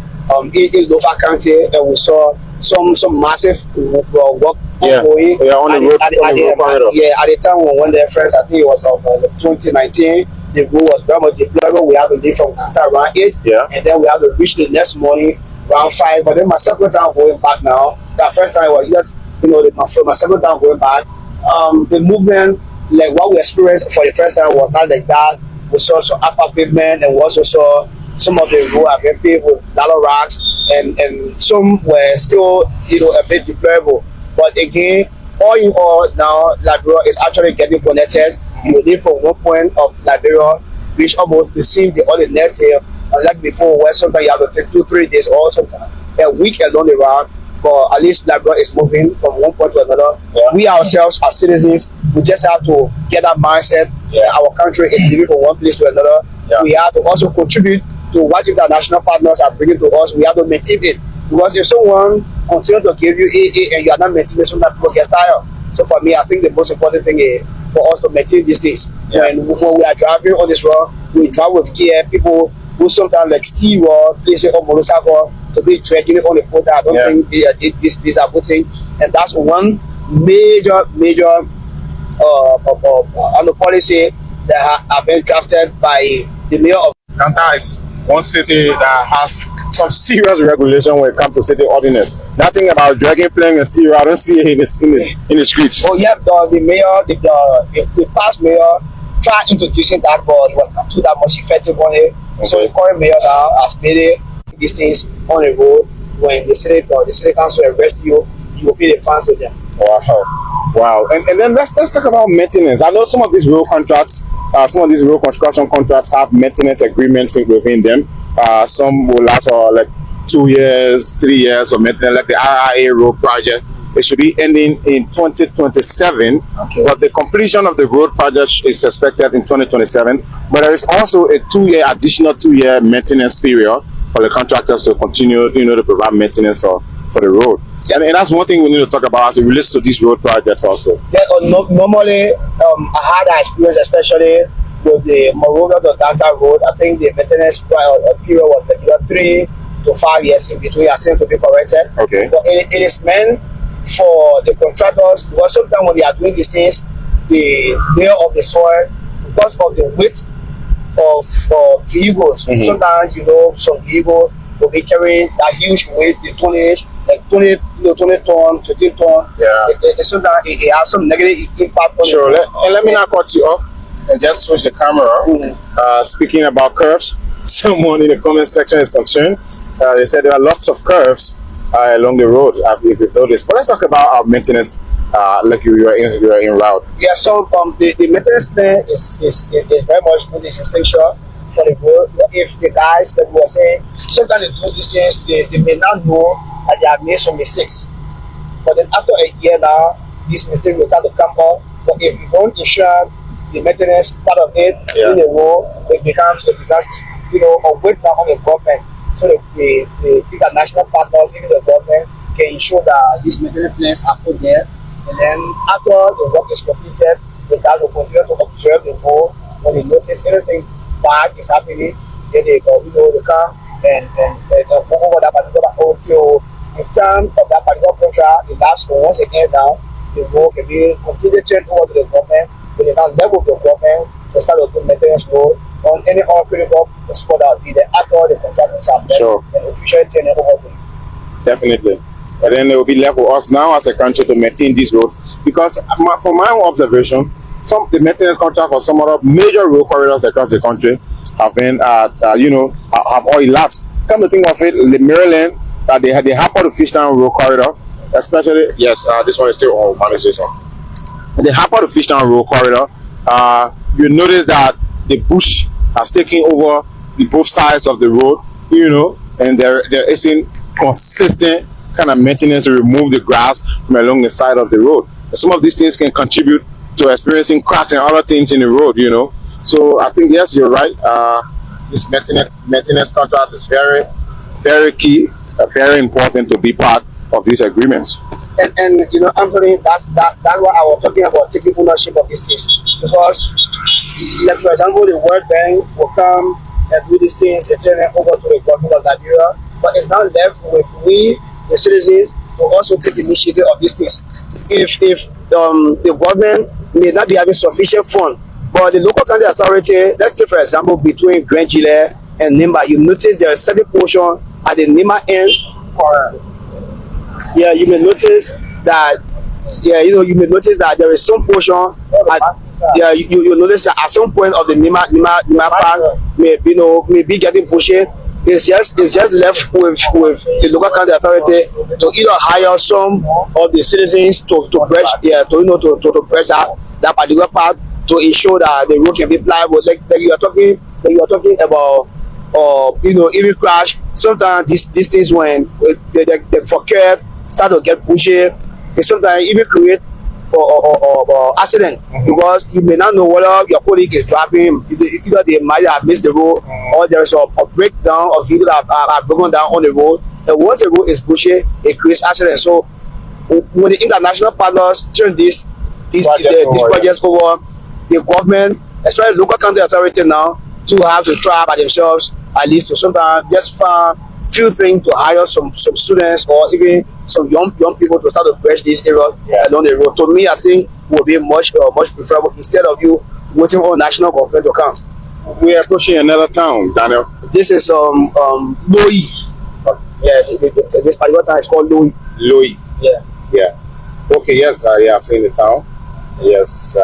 S2: in local county, and we saw some massive work ongoing.
S1: On the road.
S2: At the time when we went there first, I think it was 2019. The road was very much deplorable. We had to leave from Ganta around 8, and then we had to reach the next morning around 5. But then my second time going back now, that first time was just, my second time going back, the movement, like what we experienced for the first time was not like that. We saw some upper pavement, and we also saw some of the road have been paved with a lot of rocks, and some were still, a bit deplorable. But again, all in all, now Liberia is actually getting connected. You live from one point of Liberia, which almost the same day or the next day, unlike before, where sometimes you have to take 2-3 days or sometimes a week along the route. But at least Liberia is moving from one point to another. We ourselves as citizens, we just have to get that mindset. Our country is living from one place to another. We have to also contribute to what international partners are bringing to us. We have to maintain it, because if someone continues to give you AA and you are not maintaining, sometimes people get tired. So for me, I think the most important thing is for us to maintain these things. When we are driving on this road, we drive with care. People who sometimes like steal or place it on motorcycle to be dragging it on the road. I don't think this is a good thing. and that's one major on the policy that have been drafted by the mayor of
S1: Ganta is one city that has some serious regulation when it comes to city ordinance. Nothing about dragging, playing, and steering. I don't see it in the streets.
S2: Oh yeah, the mayor, the past mayor tried introducing that, but it was not too that much effective on it. Okay. So the current mayor now has made it these things on the road. When the city council arrest you, you will pay the fines to them.
S1: Wow. And then let's talk about maintenance. I know some of these road contracts, some of these road construction contracts have maintenance agreements within them. Some will last for like 2 years, 3 years of maintenance, like the RIA road project. It should be ending in 2027, okay. But the completion of the road project is expected in 2027. But there is also a additional 2-year maintenance period for the contractors to continue, to provide maintenance for the road. And that's one thing we need to talk about as it relates to these road projects also.
S2: Yeah, normally, I had that experience, especially with the Morovia to Ganta road. I think the maintenance period was like 3 to 5 years in between. I think to be corrected.
S1: Okay.
S2: But it is meant for the contractors, because sometimes when they are doing these things, the layer of the soil, because of the weight of vehicles, sometimes some vehicle will be carrying that huge weight, the tonnage, like 20 ton, 15 ton.
S1: Yeah.
S2: Sometimes it has some negative impact on
S1: Sure. Let me not cut you off and just switch the camera. Speaking about curves, someone in the comment section is concerned. They said there are lots of curves along the road, if you've noticed. But let's talk about our maintenance, like you are in route.
S2: Yeah, so the maintenance plan is very much good, it's essential for the road. If the guys that were saying, sometimes they do these things, they may not know that they have made some mistakes. But then after a year now, these mistakes will start to come up. But if you don't ensure the maintenance part of it in the road, it becomes a weight down on the government. So the international partners, even the government, can ensure that these maintenance plans are put there. And then after the work is completed, the guys will continue to observe the road. When they notice anything bad is happening, then they go, they come and go over that particular road till the time of that particular contract, the laps once again now, the road can be completely turned over to the government. When they can level the government to start to do maintenance road on any other critical spot that will be there after the contractors have left and officially turn it over to you.
S1: Definitely. But then it will be left for us now as a country to maintain these roads, because from my observation, the maintenance contract for some other major road corridors across the country have been have all elapsed. Come to think of it, the Maryland, they Hapa to Fishtown road corridor, especially this one is still on management. The Hapa to Fishtown road corridor, you notice that the bush has taken over both sides of the road, and there isn't consistent kind of maintenance to remove the grass from along the side of the road. And some of these things can contribute to experiencing cracks and other things in the road, So I think, yes, you're right. This maintenance contract is very, very key, very important to be part of these agreements.
S2: And Anthony, that's what I was talking about, taking ownership of these things. Because, like for example, the World Bank will come and do these things and turn it over to the government of Liberia, but it's now left with we, the citizens, to also take the initiative of these things. If the government may not be having sufficient funds, but the local county authority, let's take for example between Grand Gile and Nimba, you notice there is a certain portion at the Nimba end. You may notice that. You may notice that there is some portion. You notice that at some point of the Nimba park may be getting bushy. It's just left with the local county authority to either hire some of the citizens to brush brush that particular part to ensure that the road can be pliable. Like you are talking about, even crash. Sometimes these things when the for curve start to get bushy, they sometimes even create or accident, because you may not know whether your colleague is driving, either they might have missed the road or there is a breakdown of vehicles that are broken down on the road. And once the road is bushy, it creates accidents. So when the international partners turn these projects over, the government, especially local county authority now, to have to try by themselves at least to sometimes just find few things to hire some students or even some young people to start to bridge this area along the road. To me, I think would be much preferable instead of you waiting for national government to come.
S1: We are pushing another town, Daniel.
S2: This is Loi. Yeah, this particular town is called Loi.
S1: Loi.
S2: Yeah.
S1: Yeah. Okay. Yes. I've seen the town. Yes.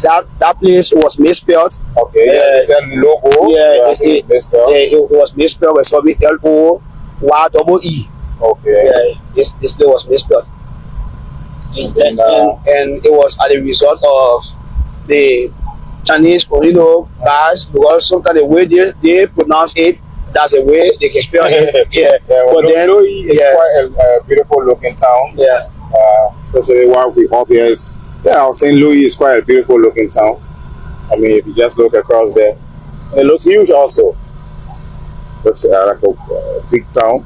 S2: That place was misspelled.
S1: Okay. Yeah. It's a logo.
S2: Yeah.
S1: It's misspelled.
S2: Yeah, it was misspelled. It's probably LOYEE.
S1: Okay.
S2: Yeah. This place was misspelled. And it was as a result of the Chinese, guys, because sometimes the way they pronounce it, that's the way they can spell it. Yeah.
S1: But then it's quite a beautiful looking town.
S2: Yeah.
S1: Especially while we up here is, I was saying Louis is quite a beautiful looking town. I mean, if you just look across there, and it looks huge also. Looks like a big town.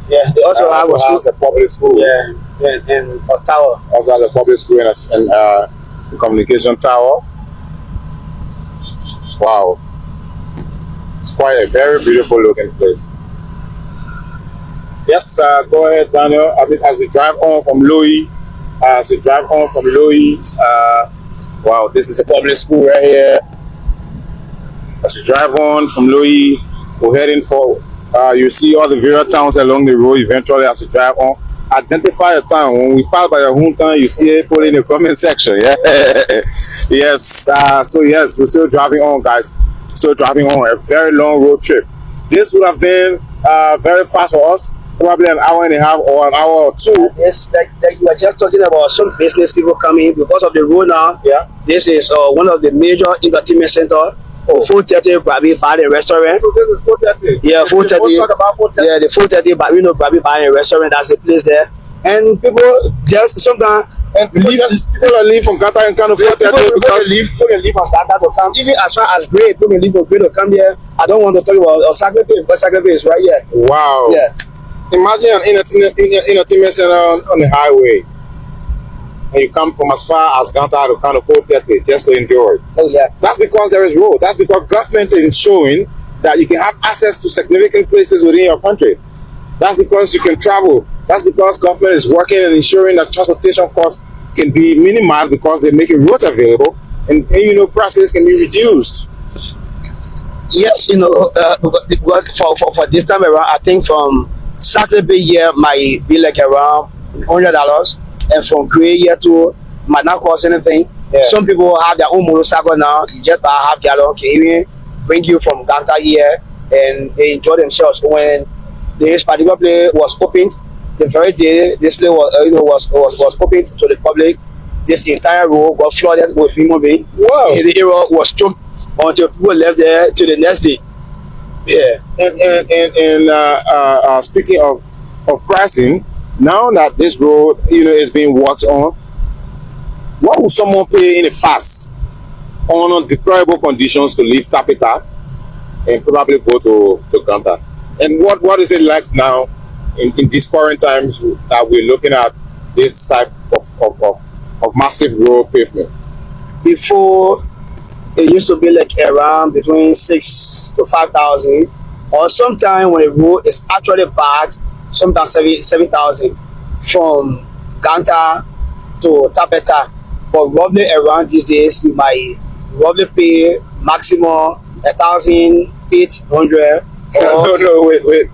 S2: Yeah, they also have
S1: a public school.
S2: Yeah, and a tower.
S1: Also has a public school and a communication tower. Wow. It's quite a very beautiful looking place. Yes, go ahead, Daniel. As we drive on from Louis, wow, this is a public school right here. As we drive on from Louis, we're heading for, you see all the various towns along the road eventually as we drive on. Identify a town. When we pass by your hometown, you see it, put it in the comment section. Yeah. Yes. So yes, we're still driving on, guys. Still driving on a very long road trip. This would have been very fast for us, probably an hour and a half or an hour or two.
S2: Yes, like you were just talking about some business people coming because of the road now.
S1: Yeah.
S2: This is one of the major entertainment center. 430 Brabi Bar and Restaurant.
S1: So this is 430.
S2: Yeah, 430.
S1: Let's talk about 430.
S2: Yeah, the 430 Brabi Bar and Restaurant. That's the place there. And people just sometimes
S1: people are leaving from Ganta and kind of 430 because
S2: people can leave from Ganta to come. Even as far as Great, people can leave from Great to come here. I don't want to talk about Saclepea, but Saclepea is right here.
S1: Wow.
S2: Yeah.
S1: Imagine an entertainment center on the highway. And you come from as far as Ganta to kind of 430 just to enjoy.
S2: Oh yeah.
S1: That's because there is road. That's because government is ensuring that you can have access to significant places within your country. That's because you can travel. That's because government is working and ensuring that transportation costs can be minimized because they're making roads available and prices can be reduced.
S2: Yes, for this time around, I think from Saclepea here might be like around $100. And from Gray here to might not cost anything. Yeah. Some people have their own motorcycle now. You just buy half gallon, can even bring you from Ganta here, and they enjoy themselves. When this particular place was opened, the very day this place was opened to the public, this entire road got flooded with human beings.
S1: Wow!
S2: And the area was choked until people left there till the next day. Yeah.
S1: And speaking of pricing. Now that this road, is being worked on, what would someone pay in the past on deplorable conditions to leave Tappita and probably go to Ganta? And what is it like now in these current times that we're looking at this type of massive road pavement?
S2: Before, it used to be like around between 6,000 to 5,000, or sometime when the road is actually bad, sometimes 7,000 from Ganta to Tappita. But roughly around these days, you might roughly pay maximum 1,800.
S1: No, wait. wait.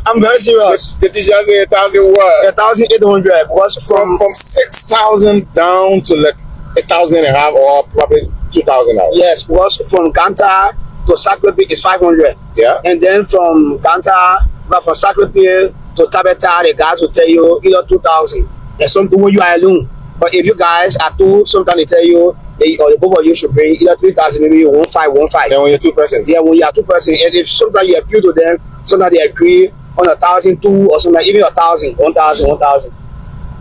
S2: I'm very serious.
S1: Did you just say 1,000 what?
S2: 1,800 was
S1: from 6,000 down to like 1,500 or probably 2,000 now.
S2: Yes, was from Ganta to Saclepea is 500.
S1: Yeah.
S2: And then from Ganta, but from Saclepea to Tappita, the guys will tell you either 2,000. And some when you are alone. But if you guys are two, sometimes they tell you, or the both of you should bring either 3,000, maybe 1,515.
S1: Then when you're two persons.
S2: Yeah, when you are two persons. And if sometimes you appeal to them, sometimes they agree on 1,002 or something, even 1,000, 1,000.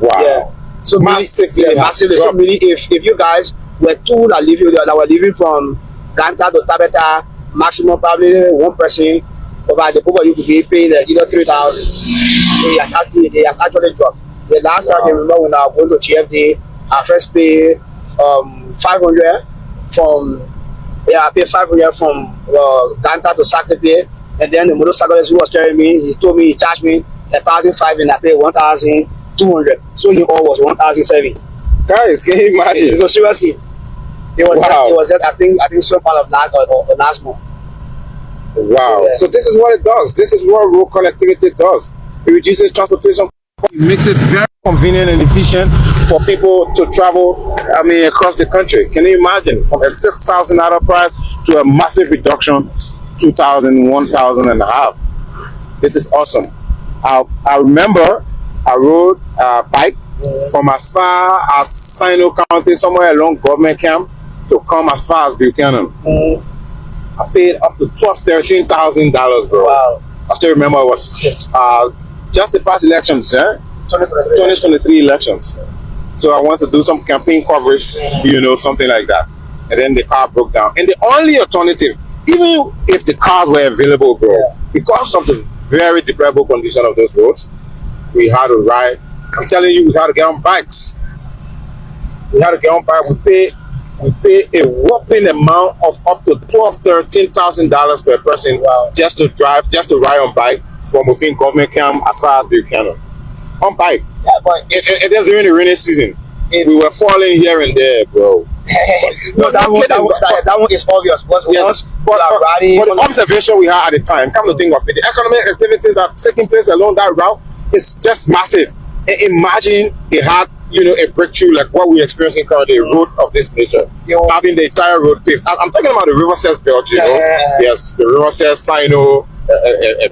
S1: Wow.
S2: Yeah. So
S1: massively.
S2: Yeah, massively. So meaning if you guys were two that were leaving from Ganta to Tappita, maximum probably one person, but the both of you could be paying either 3,000. So it has actually dropped. The last time I remember when I was going to GFD, I first paid 500 from I paid 500 from Ganta to Saclepea, and then the motorcyclist who was carrying me, he told me he charged me 1,500 and I paid 1,200. So he all was 1,007.
S1: Guys, can you imagine?
S2: So seriously, it was
S1: Wow.
S2: just I think some part of last month.
S1: Wow.
S2: Yeah.
S1: So this is what it does. This is what road connectivity does. It reduces transportation. It makes it very convenient and efficient for people to travel, I mean, across the country. Can you imagine? From a $6,000 price to a massive reduction, 2,000, 1,000 and a half. This is awesome. I remember I rode a bike from as far as Sino County, somewhere along Government Camp, to come as far as Buchanan. I paid up to $12,000, $13,000, bro.
S2: Wow.
S1: I still remember it was just the past elections, 2023 elections. So I wanted to do some campaign coverage, you know, something like that. And then the car broke down. And the only alternative, even if the cars were available, bro, because of the very deplorable condition of those roads, we had to ride. I'm telling you, we had to get on bikes. We had to get on bike. We pay a whopping amount of up to $12,000, $13,000 per person just to ride on bike from within Government Camp as far as Buchanan. On bike.
S2: Yeah, but
S1: It is during the rainy season. We were falling here and there, bro.
S2: no, that one is obvious. But
S1: Yes, but the observation we had at the time, come to think of it, the economic activities that are taking place along that route is just massive. And imagine they had, you know, a breakthrough like what we're experiencing currently, a road of this nature, having the entire road paved. I'm talking about the River Cess belt, you know. Yes, the River Cess Sino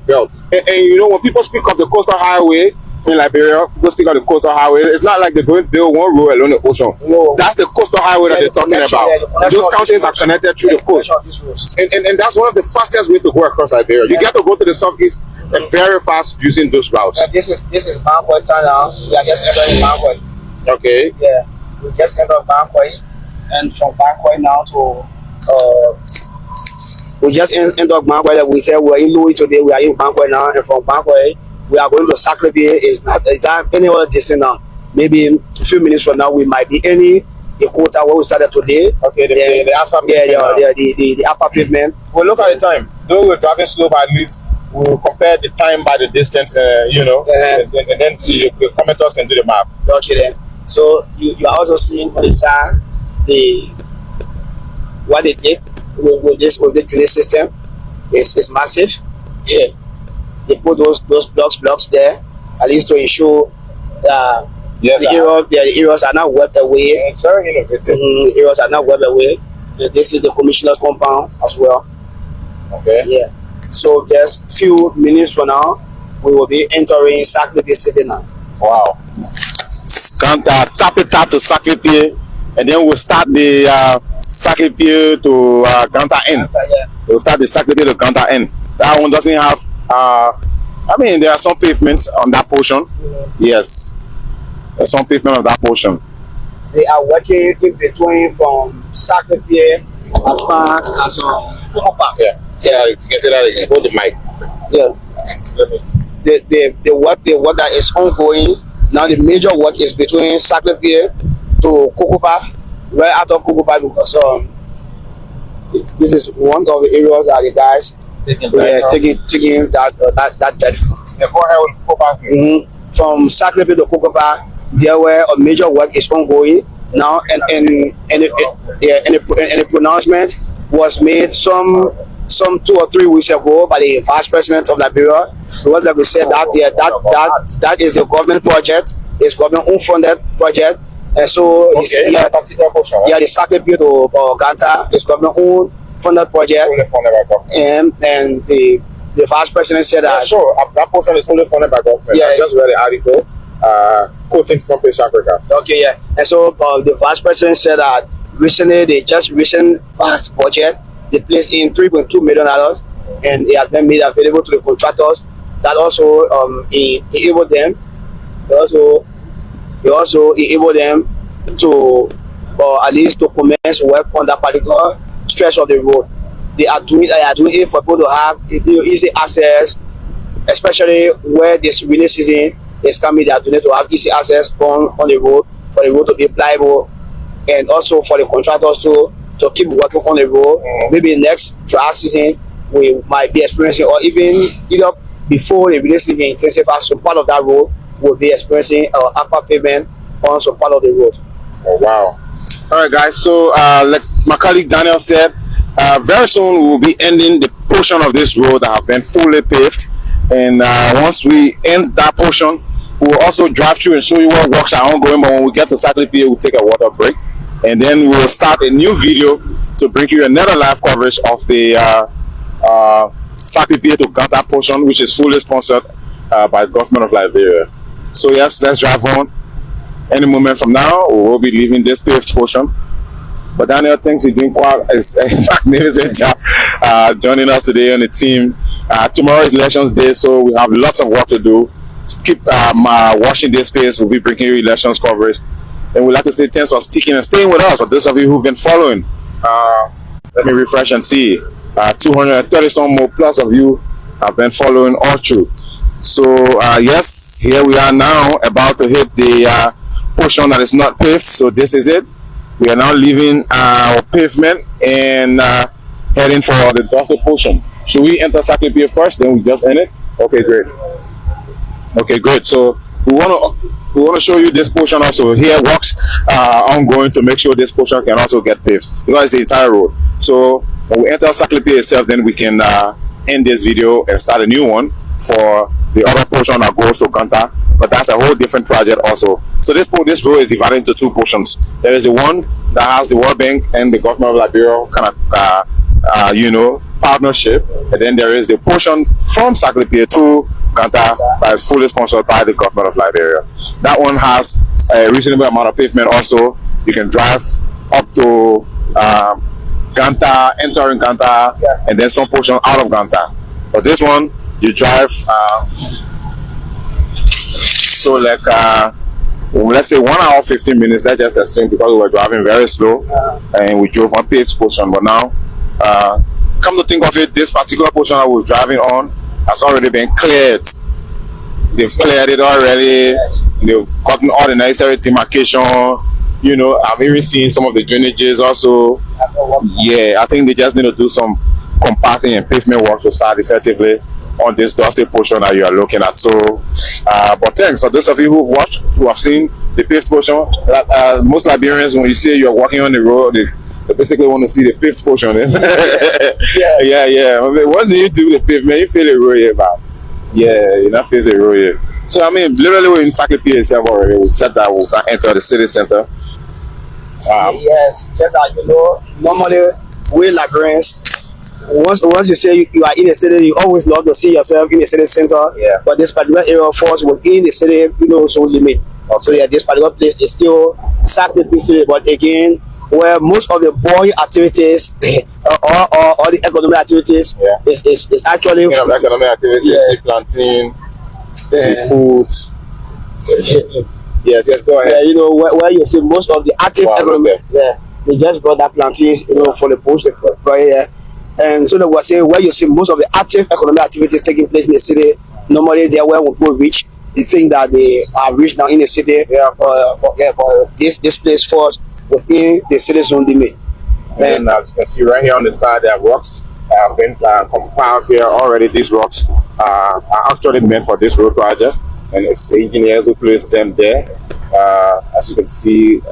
S1: belt. And you know, when people speak of the coastal highway in Liberia, people speak of the coastal highway, it's not like they're going to build one road along the ocean.
S2: No.
S1: That's the coastal highway that they're talking about. Those counties are connected through the coast. And that's one of the fastest ways to go across Liberia. You get to go to the southeast and very fast using those routes.
S2: This is Banquet town now. We are just entering Banquet.
S1: Okay.
S2: Yeah, we just entered Banquet, and from Banquet now to we just entered Banquet. We said we are in Louis today. We are in Banquet now, and from Banquet we are going to Saclepea. Is not any other distance now. Maybe a few minutes from now we might be any the quota where we started today. Okay, the asphalt pavement. The upper pavement.
S1: We'll look at the time. Though we're driving slow, but at least we'll compare the time by the distance, you know, and then the commenters can do the math.
S2: Okay then. So you are also seeing on the side what they did with the drainage system is massive. Yeah, they put those blocks there at least to ensure that the areas are not wiped away.
S1: Yeah, it's very innovative.
S2: The areas are not wiped away. This is the commissioner's compound as well.
S1: Okay.
S2: Yeah. So just few minutes from now, we will be entering Saclepea City now.
S1: Wow. Ganta, Tappita to Saclepea, and then we'll start the Saclepea to Ganta End. We'll start the Saclepea to Ganta End. That one doesn't have, I mean, there are some pavements on that portion. Yes. There's some pavement on that portion.
S2: They are working in between from Saclepea as far as
S1: Yeah. You can say that again. Hold the mic.
S2: Yeah. The work that is ongoing now. The major work is between Saclepea to Kokopa, right after Kokopa, because this is one of the areas that the guys taking that dirt from.
S1: Yeah, go ahead with Kokopa.
S2: From Saclepea to Kokopa, there where a major work is ongoing now, and the pronouncement was made some 2 or 3 weeks ago by the Vice President of Liberia. What that we said that is the government project, it's government unfunded project, and so the Saclepea to Ganta is government unfunded project, and the Vice President said that
S1: that portion is fully funded by government. I just read the article quoting from Page Africa.
S2: Okay, yeah, and so the Vice President said that recently they just passed budget. They placed in $3.2 million, and it has been made available to the contractors. That also enabled them. They also enabled them to at least to commence work on that particular stretch of the road. They are doing it for people to have easy access, especially where this rainy season is coming. They are doing it to have easy access on the road, for the road to be pliable, and also for the contractors to keep working on the road. Maybe next dry season we might be experiencing, or even either before the release get intensified, some part of that road will be experiencing aqua pavement on some part of the road.
S1: Oh, wow. All right, guys. So, like my colleague Daniel said, very soon we will be ending the portion of this road that have been fully paved. And once we end that portion, we will also drive through and show you what works are ongoing. But when we get to Saclepea, we'll take a water break. And then we will start a new video to bring you another live coverage of the Saclepea to Ganta portion, which is fully sponsored by the government of Liberia. So yes, let's drive on. Any moment from now, we will be leaving this paved portion. But Daniel thinks he's doing quite a magnificent job joining us today on the team. Tomorrow is elections day, so we have lots of work to do. Keep watching this space. We'll be bringing you elections coverage. And we'd like to say thanks for sticking and staying with us. For those of you who've been following, let me refresh and see. 230 some more plus of you have been following all through. So yes, here we are now about to hit the portion that is not paved. So this is it. We are now leaving our pavement and heading for the dusty portion. Should we enter Saclepea first, then we just end it? Okay, great. Okay, great. So we want to show you this portion also. Here works ongoing to make sure this portion can also get paved because it's the entire road. So when we enter Saclepea itself, then we can end this video and start a new one for the other portion that goes to Ganta. But that's a whole different project also. So this road is divided into two portions. There is the one that has the World Bank and the government of Liberia kind of partnership, and then there is the portion from Saclepea to Ganta that is fully sponsored by the government of Liberia. That one has a reasonable amount of pavement also. You can drive up to Ganta, entering Ganta, and then some portion out of Ganta. But this one, you drive so like let's say 1 hour 15 minutes. Let's just assume, because we were driving very slow and we drove on paved portion. But now come to think of it, this particular portion I was driving on has already been cleared. They've cleared it already. They've gotten all the necessary demarcation. You know, I'm even seeing some of the drainages also. Yeah, I think they just need to do some compacting and pavement work to start effectively on this dusty portion that you are looking at. So but thanks for those of you who've watched, who have seen the paved portion. Most Liberians, when you say you're walking on the road, they basically want to see the paved portion. yeah. Once you do the pavement, you feel the road here, man. Yeah, you not feel the road here. So I mean, literally we're in Saclepea itself already. We said that we'll enter the city center.
S2: Yes, just as you know, normally we Liberians, once you say you are in the city, you always love to see yourself in the city center. Yeah. But this particular area falls within the city, so limit. Okay. So yeah, this particular place is still Saclepea city, but again, where most of the boy activities or the economic activities is actually
S1: economic activities, sea planting, seafood. Yes, go ahead.
S2: Yeah, where you see most of the active economy. Yeah, they just brought that plantains, for the post here. And so they were saying where you see most of the active economic activities taking place in the city. Normally, they are where people reach. They think that they are rich now in the city. But this place falls within the city zone limit.
S1: And as you can see right here on the side, there are rocks have been compiled here already. These rocks are actually meant for this road project, and it's the engineers who placed them there. As you can see,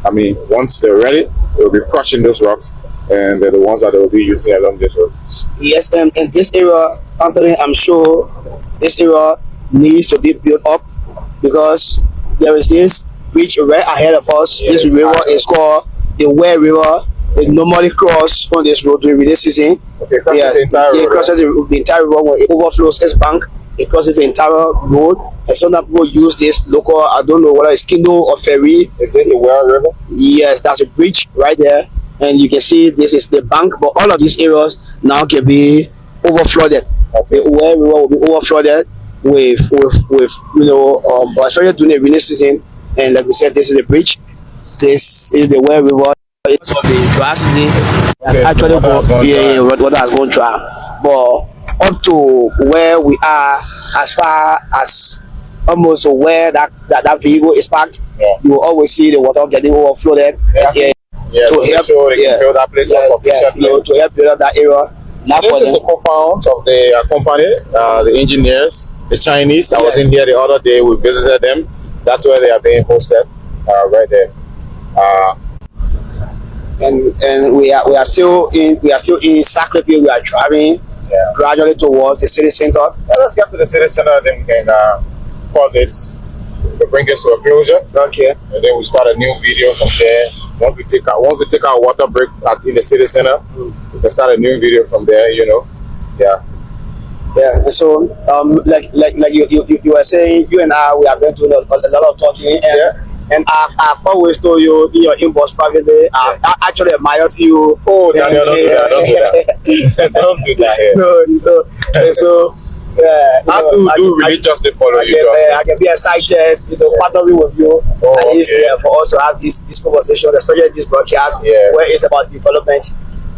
S1: I mean, once they're ready, they'll be crushing those rocks, and they're the ones that they'll be using along this road.
S2: Yes, and in this area, Anthony, I'm sure this area needs to be built up, because there is this bridge right ahead of us. Yes, this river is called the Ware River. It normally crosses on this road during the season.
S1: Okay, the entire road.
S2: It crosses the entire road. When it overflows its bank, it crosses the entire road. And some people use this local, I don't know whether it's canoe or ferry.
S1: Is this the Ware River?
S2: Yes, that's a bridge right there. And you can see this is the bank, but all of these areas now can be overflooded. Okay. The Ware River will be overflooded with especially during the rainy season. And like we said, this is the bridge. This is the Ware River. It's of the dry season. Actually, water has gone dry. But up to where we are, as far as almost to where that vehicle is parked, you will always see the water getting overflowed.
S1: To help build that place
S2: to help build up that area. Not
S1: This
S2: for
S1: is
S2: them.
S1: the co-found of the company, the engineers, the Chinese. I was in here the other day. We visited them. That's where they are being hosted, right there.
S2: And we are still in Saclepea. We are driving gradually towards the city center.
S1: Let's get to the city center, then we can call this to bring us to a closure.
S2: Okay.
S1: And then we start a new video from there. Once we take our water break in the city center, we can start a new video from there. Yeah.
S2: Yeah. And so like you were saying, you and I, we have been doing a lot of talking, and I've always told you in your inbox privately, I actually admired you.
S1: Oh, Daniel, don't do that. Don't do that. Don't do that.
S2: No. And so
S1: I do really just follow you.
S2: I can be excited, partnering with you. At least for us to have these conversations, especially this broadcast, where it's about development.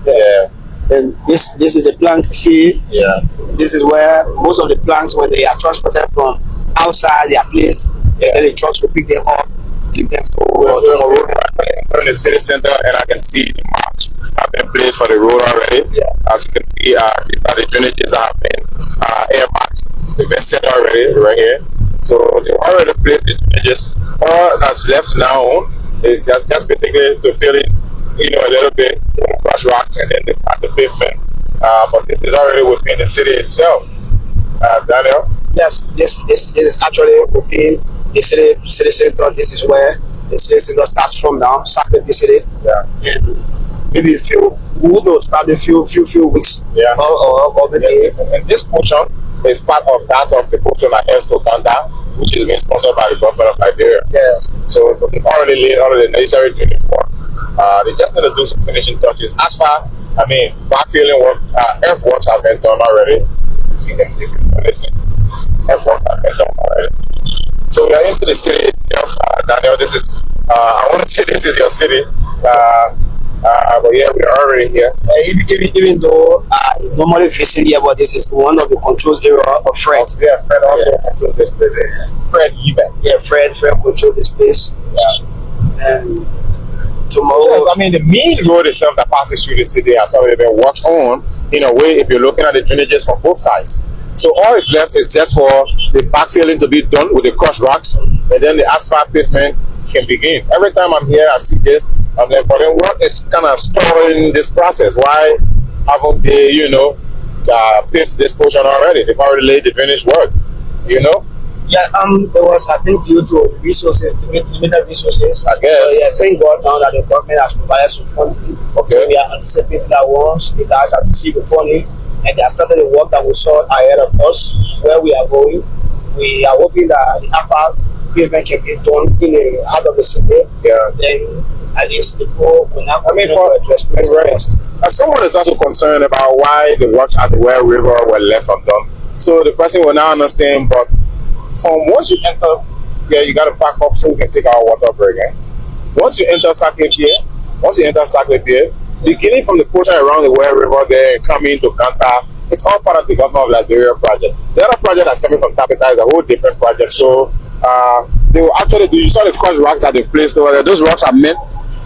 S1: Yeah.
S2: And this is a plank field.
S1: Yeah.
S2: This is where most of the planks, when they are transported from outside, they are placed, and then the trucks will pick them up, take them to tomorrow.
S1: I'm in the city center, and I can see the marks have been placed for the road already.
S2: Yeah.
S1: As you can see, these are the drainages that have been airmarked. They've been set already right here. So they already placed the drainages. All that's left now is just basically to fill in, a little bit, crush rocks, and then they start the pavement. But this is already within the city itself. Daniel?
S2: Yes, this is actually within the city center. This is where the city center starts from now, Saclepea City.
S1: Yeah.
S2: And maybe who knows, probably a few weeks.
S1: Yeah.
S2: Or maybe.
S1: And this portion is part of the portion that heads to Ganta, which is being sponsored by the government of Liberia.
S2: Yeah.
S1: So they've already laid all of the necessary drainage work. They just need to do some finishing touches. As far, backfilling work, earthworks have been done already. You can listen. Earthworks have been done already. So we are into the city itself. Daniel, this is, I want to say this is your city. But yeah, we are already here.
S2: Even though normally facing here, but this is one of the controls area of Fred.
S1: Yeah, Fred also controls this place. Fred even.
S2: Yeah, Fred controls this place. Yeah. And tomorrow.
S1: Yes, the main road itself that passes through the city has already been worked on in a way if you're looking at the drainages from both sides. So all is left is just for the backfilling to be done with the crushed rocks, and then the asphalt pavement can begin. Every time I'm here, I see this. I'm like, but then what is kind of stalling this process? Why haven't they, paved this portion already? They've already laid the drainage work,
S2: Yeah, it was, I think, due to resources, limited resources.
S1: I guess.
S2: But yeah, thank God now that the government has provided some funding.
S1: Okay.
S2: So we are anticipating that once the guys have received the funding and they have started the work that we saw ahead of us, where we are going, we are hoping that the asphalt pavement can be done in the heart of the city.
S1: Yeah.
S2: Then at least the people will not
S1: for
S2: to express the rest.
S1: As someone is also concerned about why the works at the Well River were left undone. So the person will now understand, but from once you enter, you got to back up so we can take our water break. Once you enter Saclepea, beginning from the portion around the Well River there and coming to Ganta, it's all part of the government of Liberia project. The other project that's coming from Tappita is a whole different project. So they will actually do, you saw the crushed rocks that they've placed over there. Those rocks are meant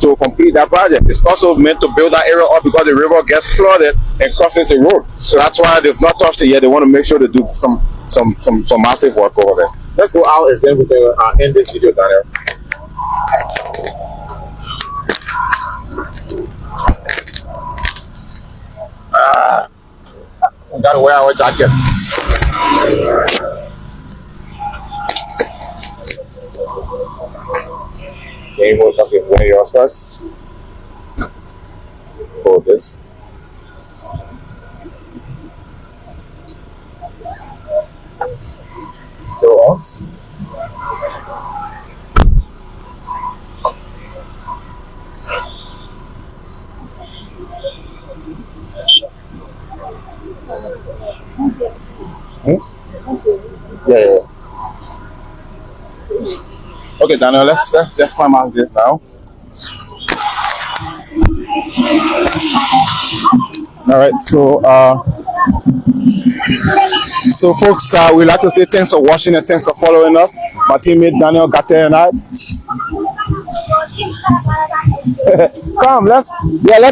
S1: to complete that project. It's also meant to build that area up because the river gets flooded and crosses the road. So that's why they've not touched it yet. They want to make sure they do some massive work over there. Let's go out and then we can end this video, Daniel. We gotta wear our jackets. Okay, we'll talk with wear yours first. Hold this. Go on. Yeah. Okay, Daniel, let's just climb out this now. All right, so folks, we'd like to say thanks for watching and thanks for following us. My teammate Daniel, Gata, and I. Come, let's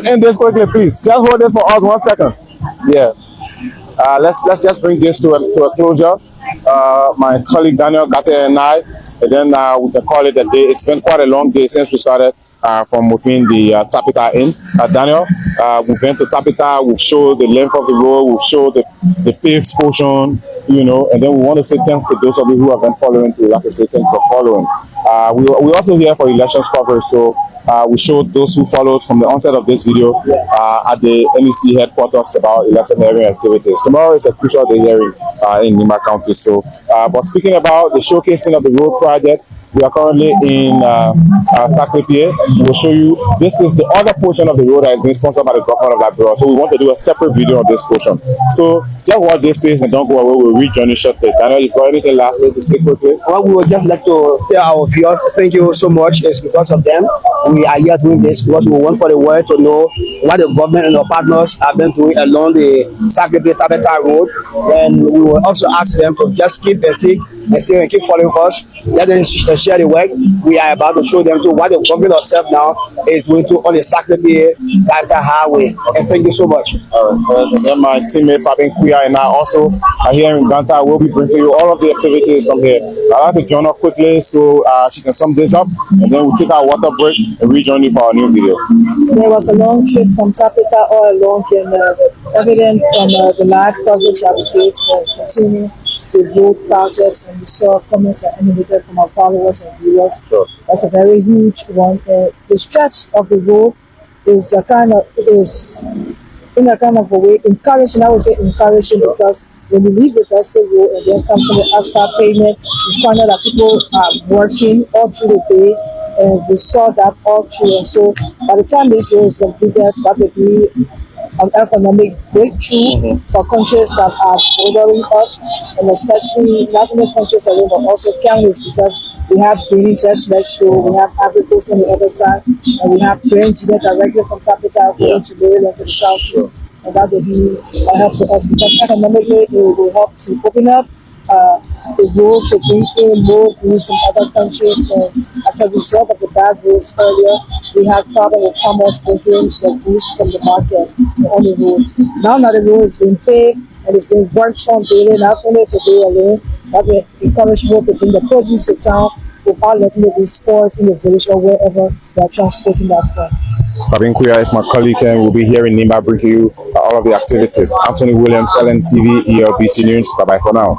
S1: end this quickly, please. Just hold it for us 1 second. Yeah. Let's just bring this to a closure. My colleague Daniel got here and I, and then we can call it a day. It's been quite a long day since we started from within the Tappita Inn. Daniel, we've been to Tappita. We've showed the length of the road. We've showed the paved portion, you know, and then we want to say thanks to those of you who have been following. We'd like to say thanks for following. We're also here for elections coverage, so we showed those who followed from the onset of this video at the NEC headquarters about electioneering activities. Tomorrow is a crucial day hearing in Nimba County. So, but speaking about the showcasing of the road project, we are currently in Saclepea. We'll show you, this is the other portion of the road that is being sponsored by the government of Liberia. So we want to do a separate video of this portion. So just watch this space and don't go away. We'll rejoin you shortly. Daniel, you've got anything lastly to say quickly?
S2: Well, we would just like to tell our viewers, thank you so much. It's because of them we are here doing this, because we want for the world to know what the government and our partners have been doing along the Saclepea Tappita Road. And we will also ask them to just keep the stick and keep following us. Let them share the work. We are about to show them to what the government itself now is doing to on the Saclepea Ganta Highway. And thank you so much.
S1: All right. And then my teammate Pavement and I also are here in Ganta. We'll be bringing you all of the activities from here. I'd like to join her quickly so she can sum this up, and then we'll take our water break and rejoin you for our new video.
S3: There was a long trip from Tappita all along, and evident from the live coverage that we did continue the road projects, and we saw comments that emanated from our followers and viewers.
S1: Sure.
S3: That's a very huge one. The stretch of the road is in a kind of a way encouraging. I would say encouraging, because when you leave the Tesla road and then comes to the asphalt pavement, you find out that people are working all through the day, and we saw that all through. And so by the time this road is completed, that will be an economic breakthrough for countries that are bordering us, and especially not only countries alone, but also counties, because we have Guinea just next door, we have Africa on the other side, and we have grain directly from Tappita going to Maryland to the southeast. And that will be a help to us, because economically it will help to open up the roads to bring in more goods from other countries. And as a result of the bad roads earlier, we had problem with farmers bringing the goods from the market on the roads. Now that the road is being paved and it's being worked on daily, not only today alone, that will encourage more to bring the produce to town without letting it be spoiled in the village or wherever they are transporting that from.
S1: Sabin Kuya is my colleague, and we'll be here in Nimba bringing you all of the activities. Anthony Williams, LNTV, ELBC News. Bye bye for now.